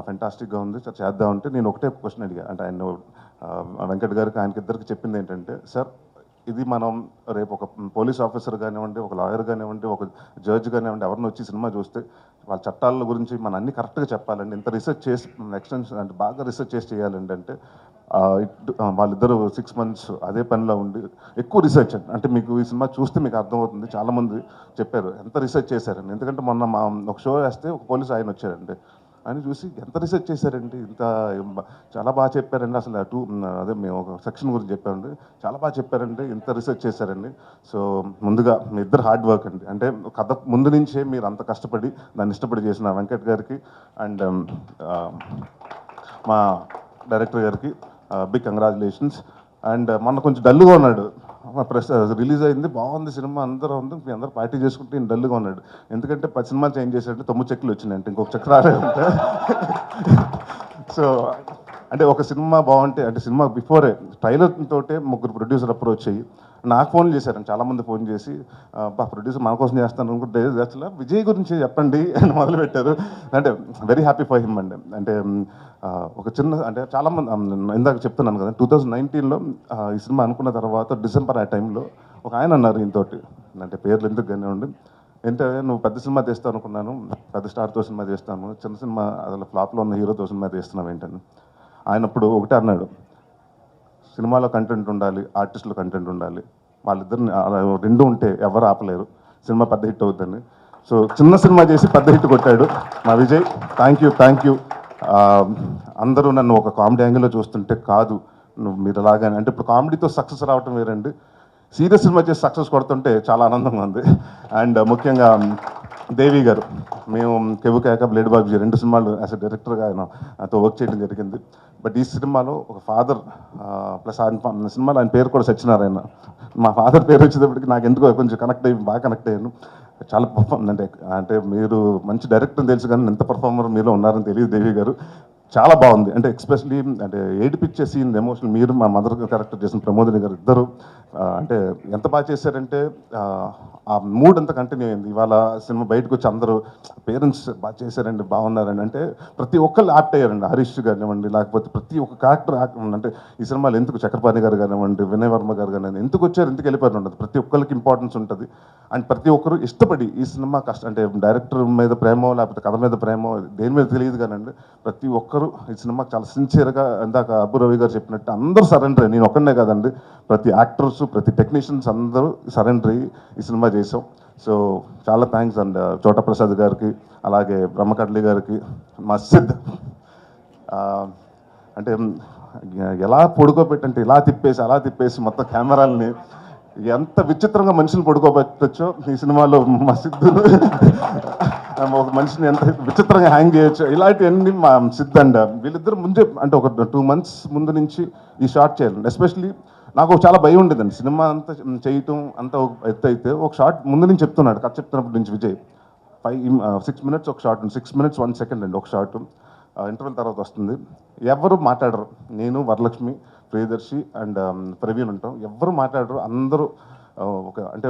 ఫెంటాస్టిక్గా ఉంది, చేద్దామంటే నేను ఒకటే క్వశ్చన్ అడిగా. అంటే ఆయన వెంకట్ గారికి ఆయనకి ఇద్దరికి చెప్పింది ఏంటంటే, సార్ ఇది మనం రేపు ఒక పోలీస్ ఆఫీసర్ కానివ్వండి, ఒక లాయర్ కానివ్వండి, ఒక జడ్జ్ కానివ్వండి, ఎవరిని వచ్చి సినిమా చూస్తే వాళ్ళ చట్టాల గురించి మనం అన్ని కరెక్ట్గా చెప్పాలండి, ఇంత రీసెర్చ్ చేసి ఎక్స్టెన్షన్ అంటే బాగా రీసెర్చ్ చేసి చేయాలండి అంటే వాళ్ళిద్దరూ 6 months అదే పనిలో ఉండి ఎక్కువ రీసెర్చ్ అంటే మీకు ఈ సినిమా చూస్తే మీకు అర్థమవుతుంది. చాలామంది చెప్పారు ఎంత రీసెర్చ్ చేశారండి, ఎందుకంటే మొన్న మా ఒక షో వేస్తే ఒక పోలీస్ ఆయన వచ్చారండి, ఆయన చూసి ఎంత రీసెర్చ్ చేశారండి, ఇంత చాలా బాగా చెప్పారండి, అసలు అదే మేము ఒక సెక్షన్ గురించి చెప్పామండి, చాలా బాగా చెప్పారండి, ఇంత రీసెర్చ్ చేశారండి. సో ముందుగా మీ ఇద్దరు హార్డ్ వర్క్ అండి, అంటే కథ ముందు నుంచే మీరు అంత కష్టపడి దాన్ని ఇష్టపడి చేసిన వెంకట్ గారికి అండ్ మా డైరెక్టర్ గారికి బిగ్ కంగ్రాచులేషన్స్. అండ్ మొన్న కొంచెం డల్గా ఉన్నాడు, రిలీజ్ అయింది బాగుంది సినిమా, అందరూ ఉంది, మీ అందరూ పార్టీ చేసుకుంటే ఈయన డల్గా ఉన్నాడు, ఎందుకంటే 10 సినిమాలు చేంజ్ చేశాడంటే 9 చెక్కులు వచ్చినాయంటే ఇంకొక చెక్ రాలేదంటే. సో అంటే ఒక సినిమా బాగుంటే అంటే సినిమా బిఫోరే ట్రైలర్ తోటే 3 ప్రొడ్యూసర్ అప్రోచ్ అయ్యి నాకు ఫోన్ చేశారండి, చాలామంది ఫోన్ చేసి ప్రొడ్యూసర్ మన కోసం చేస్తాను అనుకుంటే అసలు విజయ్ గురించి చెప్పండి అని మొదలుపెట్టారు. అంటే వెరీ హ్యాపీ ఫర్ హిమ్ అండి. అంటే ఒక చిన్న అంటే చాలామంది ఇందాక చెప్తున్నాను కదా 2019లో ఈ సినిమా అనుకున్న తర్వాత డిసెంబర్ ఆ టైంలో ఒక ఆయన అన్నారు ఈయనతోటి, అంటే పేర్లు ఎందుకు కానివ్వండి, ఏంటంటే నువ్వు పెద్ద సినిమా తీస్తావు అనుకున్నాను, పెద్ద స్టార్తో సినిమా చేస్తాను, చిన్న సినిమా అసలు ఫ్లాప్లో ఉన్న హీరోతో సినిమా తీస్తున్నావు ఏంటని. ఆయన అప్పుడు ఒకటే అన్నాడు, సినిమాలో కంటెంట్ ఉండాలి, ఆర్టిస్టులో కంటెంట్ ఉండాలి, వాళ్ళిద్దరిని రెండు ఉంటే ఎవరు ఆపలేరు, సినిమా పెద్ద హిట్ అవుతుంది. సో చిన్న సినిమా చేసి పెద్ద హిట్ కొట్టాడు మా విజయ్. Thank you. అందరూ నన్ను ఒక కామెడీ యాంగిల్లో చూస్తుంటే కాదు నువ్వు మీరు అలాగానే అంటే ఇప్పుడు కామెడీతో సక్సెస్ రావటం వేరండి, సీరియస్ సినిమా చేసి సక్సెస్ కొడుతుంటే చాలా ఆనందంగా ఉంది. అండ్ ముఖ్యంగా దేవి గారు, మేము కెవుకేక బ్లేడ్ బాబుజీ 2 సినిమాలు యాజ్ ఎ డైరెక్టర్గా ఆయనతో వర్క్ చేయడం జరిగింది. బట్ ఈ సినిమాలో ఒక ఫాదర్ ప్లస్ ఆయన సినిమాలో ఆయన పేరు కూడా సత్యనారాయణ, మా ఫాదర్ పేరు వచ్చేటప్పటికి నాకు ఎందుకో కొంచెం బాగా కనెక్ట్ అయ్యాను. చాలా అంటే మీరు మంచి డైరెక్టర్ తెలుసు కానీ ఎంత పర్ఫార్మర్ మీలో ఉన్నారని తెలియదు దేవి గారు, చాలా బాగుంది. అంటే ఎక్స్పెషలీ అంటే ఏడిపిచ్చే సీన్ ఎమోషనల్ మీరు మా మదర్ క్యారెక్టర్ చేసిన ప్రమోదిని గారు ఇద్దరు అంటే ఎంత బాగా చేశారంటే ఆ మూడ్ అంతా కంటిన్యూ అయింది. ఇవాళ సినిమా బయటకు వచ్చి అందరూ పేరెంట్స్ బాగా చేశారండి, బాగున్నారండి అంటే ప్రతి ఒక్కళ్ళు యాక్ట్ అయ్యారండి. హరీష్ కానివ్వండి, లేకపోతే ప్రతి ఒక్క క్యారెక్టర్ అంటే ఈ సినిమాలో ఎందుకు చక్రపాణి గారు కానివ్వండి, వినయ్ వర్మ గారు కానివ్వండి, ఎందుకు వచ్చారు ఎందుకు వెళ్ళిపోయారు ఉండదు, ప్రతి ఒక్కరికి ఇంపార్టెన్స్ ఉంటుంది. అండ్ ప్రతి ఒక్కరు ఇష్టపడి ఈ సినిమా అంటే డైరెక్టర్ మీద ప్రేమో లేకపోతే కథ మీద ప్రేమో దేని మీద తెలియదు కానండి, ప్రతి ఒక్కరు ఈ సినిమాకి చాలా సిన్సియర్గా ఇందాక అబ్బు రవి గారు చెప్పినట్టు అందరూ సరెండర్ అయ్యి, నేను ఒక్కనే కాదండి ప్రతి యాక్టర్స్ ప్రతి టెక్నీషియన్స్ అందరూ సరెండర్ అయ్యి ఈ సినిమా చేసాం. సో చాలా థ్యాంక్స్ అండ్ చోటా ప్రసాద్ గారికి, అలాగే బ్రహ్మకడ్లి గారికి, మా సిద్ అంటే ఎలా పడుకోబెట్టంటే ఇలా తిప్పేసి అలా తిప్పేసి మొత్తం కెమెరాలని ఎంత విచిత్రంగా మనుషులు పడుకోబెట్టచ్చో ఈ సినిమాలో మా సిద్ధును ఒక మనిషిని ఎంత విచిత్రంగా హ్యాంగ్ చేయొచ్చు, ఇలాంటివన్నీ మా సిద్ధ్ అండ్ వీళ్ళిద్దరు ముందే అంటే ఒక 2 months ముందు నుంచి ఈ షార్ట్ చేయాలండి. ఎస్పెషలీ నాకు చాలా భయం ఉండేదండి సినిమా అంతా చేయటం అంతా ఎత్తు అయితే ఒక షార్ట్ ముందు నుంచి చెప్తున్నాడు, కథ చెప్తున్నప్పటి నుంచి విజయ్ 6 minutes ఒక షార్ట్ 6 minutes 1 second అండి ఒక షార్ట్, ఇంటర్వెల్ తర్వాత వస్తుంది, ఎవరు మాట్లాడరు, నేను వరలక్ష్మి ప్రియదర్శి అండ్ ప్రవీణ్ ఉంటాం, ఎవరు మాట్లాడరు, అందరూ ఒక అంటే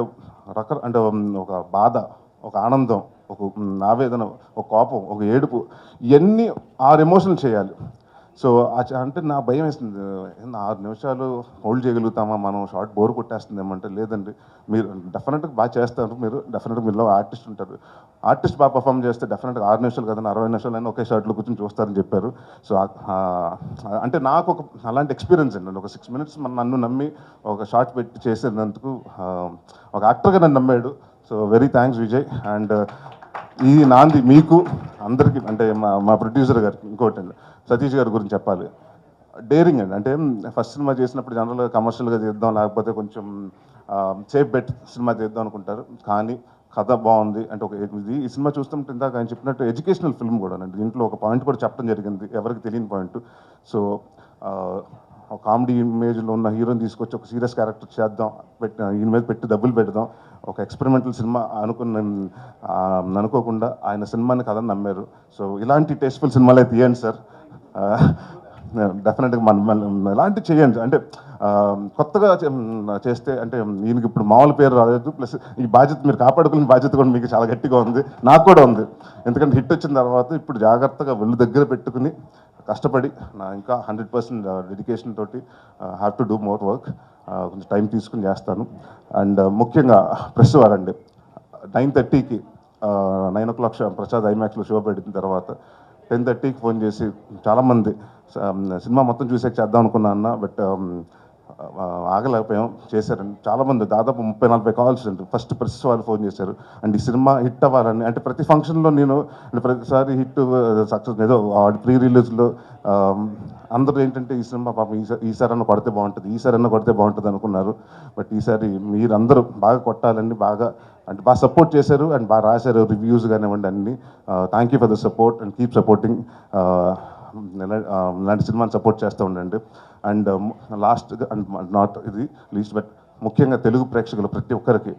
అంటే ఒక బాధ, ఒక ఆనందం, ఒక ఆవేదన, ఒక కోపం, ఒక ఏడుపు, ఇవన్నీ 6 ఎమోషన్లు చేయాలి. సో అంటే నా భయం వేస్తుంది, 6 నిమిషాలు హోల్డ్ చేయగలుగుతామా మనం, షార్ట్ బోర్ కొట్టేస్తుందేమంటే లేదండి మీరు డెఫినెట్గా బాగా చేస్తారు, మీరు డెఫినెట్గా మీలో ఆర్టిస్ట్ ఉంటారు, ఆర్టిస్ట్ బాగా పర్ఫామ్ చేస్తే డెఫినెట్గా 6 నిమిషాలు కదండి 60 నిమిషాలైనా ఒకే షార్ట్లో కూర్చొని చూస్తారని చెప్పారు. సో అంటే నాకు ఒక అలాంటి ఎక్స్పీరియన్స్ అండి, ఒక 6 minutes నన్ను నమ్మి ఒక షార్ట్ పెట్టి చేసేందుకు ఒక యాక్టర్గా నన్ను నమ్మాడు. So very thanks Vijay. And ఈ నాంది మీకు అందరికీ అంటే మా ప్రొడ్యూసర్ గారికి ఇంకోటి అండి సతీష్ గారి గురించి చెప్పాలి, డేరింగ్ అండి. అంటే ఫస్ట్ సినిమా చేసినప్పుడు జనరల్గా కమర్షియల్గా చేద్దాం లేకపోతే కొంచెం సేఫ్ బెట్ సినిమా చేద్దాం అనుకుంటారు, కానీ కథ బాగుంది అంటే ఒక ఈ సినిమా చూస్తుంటే ఇందాక ఆయన చెప్పినట్టు ఎడ్యుకేషనల్ ఫిల్మ్ కూడా అండి, దీంట్లో ఒక పాయింట్ కూడా చెప్పడం జరిగింది ఎవరికి తెలియని పాయింట్. సో కామెడీ ఇమేజ్లో ఉన్న హీరోని తీసుకొచ్చి ఒక సీరియస్ క్యారెక్టర్ చేద్దాం, ఈయన మీద పెట్టి డబ్బులు పెడదాం, ఒక ఎక్స్పెరిమెంటల్ సినిమా అనుకోకుండా ఆయన సినిమాని కథని నమ్మారు. సో ఇలాంటి టేస్ట్ఫుల్ సినిమాలే తీయండి సార్. డెఫినెట్గా మనం ఎలాంటి చేయండి అంటే కొత్తగా చేస్తే అంటే ఈయనకి ఇప్పుడు మామూలు పేరు రాలేదు, ప్లస్ ఈ బాధ్యత మీరు కాపాడుకునే బాధ్యత కూడా మీకు చాలా గట్టిగా ఉంది, నాకు కూడా ఉంది. ఎందుకంటే హిట్ వచ్చిన తర్వాత ఇప్పుడు జాగ్రత్తగా ఒళ్ళు దగ్గర పెట్టుకుని కష్టపడి నా ఇంకా 100% డెడికేషన్ తోటి have to do more work, కొంచెం టైం తీసుకుని చేస్తాను. అండ్ ముఖ్యంగా ప్రెస్ వారండి, 9:30కి 9 o'clock ప్రసాద్ ఐమాక్స్లో షో పెట్టిన తర్వాత 10:30కి ఫోన్ చేసి చాలామంది సినిమా మొత్తం చూసాక చేద్దాం అనుకున్నా అన్న, బట్ ఆగలేకపోయాం, చేశారండి చాలామంది, దాదాపు 30-40 కాల్స్ అండి. ఫస్ట్ ప్రెస్ వాళ్ళు ఫోన్ చేశారు అండ్ ఈ సినిమా హిట్ అవ్వాలని, అంటే ప్రతి ఫంక్షన్లో నేను అంటే ప్రతిసారి హిట్ సక్సెస్ ఏదో ప్రీ రిలీజ్లో అందరూ ఏంటంటే ఈ సినిమా పాపం ఈసారన్నా కొడితే బాగుంటుంది, ఈసారన్నా కొడితే బాగుంటుంది అనుకున్నారు. బట్ ఈసారి మీరందరూ బాగా కొట్టాలని బాగా అంటే బాగా సపోర్ట్ చేశారు అండ్ బాగా రాశారు, రివ్యూస్ కానివ్వండి అన్ని. Thank you for the support and keep supporting. ఇలాంటి సినిమాని సపోర్ట్ చేస్తూ ఉండండి. అండ్ లాస్ట్ అండ్ నాట్ ఇది లీస్ట్ బట్ ముఖ్యంగా తెలుగు ప్రేక్షకులు ప్రతి ఒక్కరికి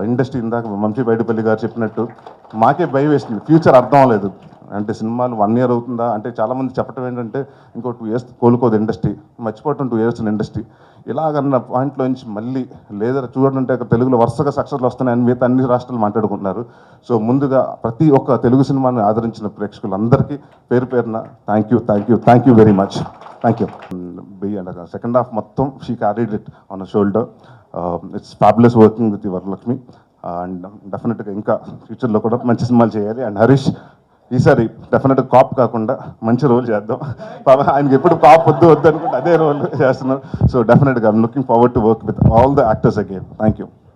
ఇండస్ట్రీ ఇందాక మంచి బయటపల్లి గారు చెప్పినట్టు మాకే భయం వేస్తుంది, ఫ్యూచర్ అర్థం అవ్వలేదు. అంటే సినిమాలు 1 year అవుతుందా అంటే చాలామంది చెప్పడం ఏంటంటే ఇంకో 2 years కోలుకోదు ఇండస్ట్రీ, మర్చిపోవటం 2 years ఇండస్ట్రీ ఇలాగన్న పాయింట్లోంచి మళ్ళీ లేదా చూడంటే తెలుగులో వరుసగా సక్సెస్లు వస్తున్నాయని మిగతా అన్ని రాష్ట్రాలు మాట్లాడుకుంటున్నారు. సో ముందుగా ప్రతి ఒక్క తెలుగు సినిమాని ఆదరించిన ప్రేక్షకులందరికీ పేరు పేరున thank you very much. Thank you. Second half మొత్తం she carried it on a shoulder. It's fabulous working with Varalakshmi and డెఫినెట్గా ఇంకా ఫ్యూచర్లో కూడా మంచి సినిమాలు చేయాలి. అండ్ హరీష్ ఈసారి డెఫినెట్గా కాప్ కాకుండా మంచి రోల్ చేద్దాం. ఆయనకి ఎప్పుడు కాప్ వద్దు అనుకుంటే అదే రోల్ చేస్తున్నాం. సో డెఫినెట్గా I'm looking forward to work with all the actors again. Thank you.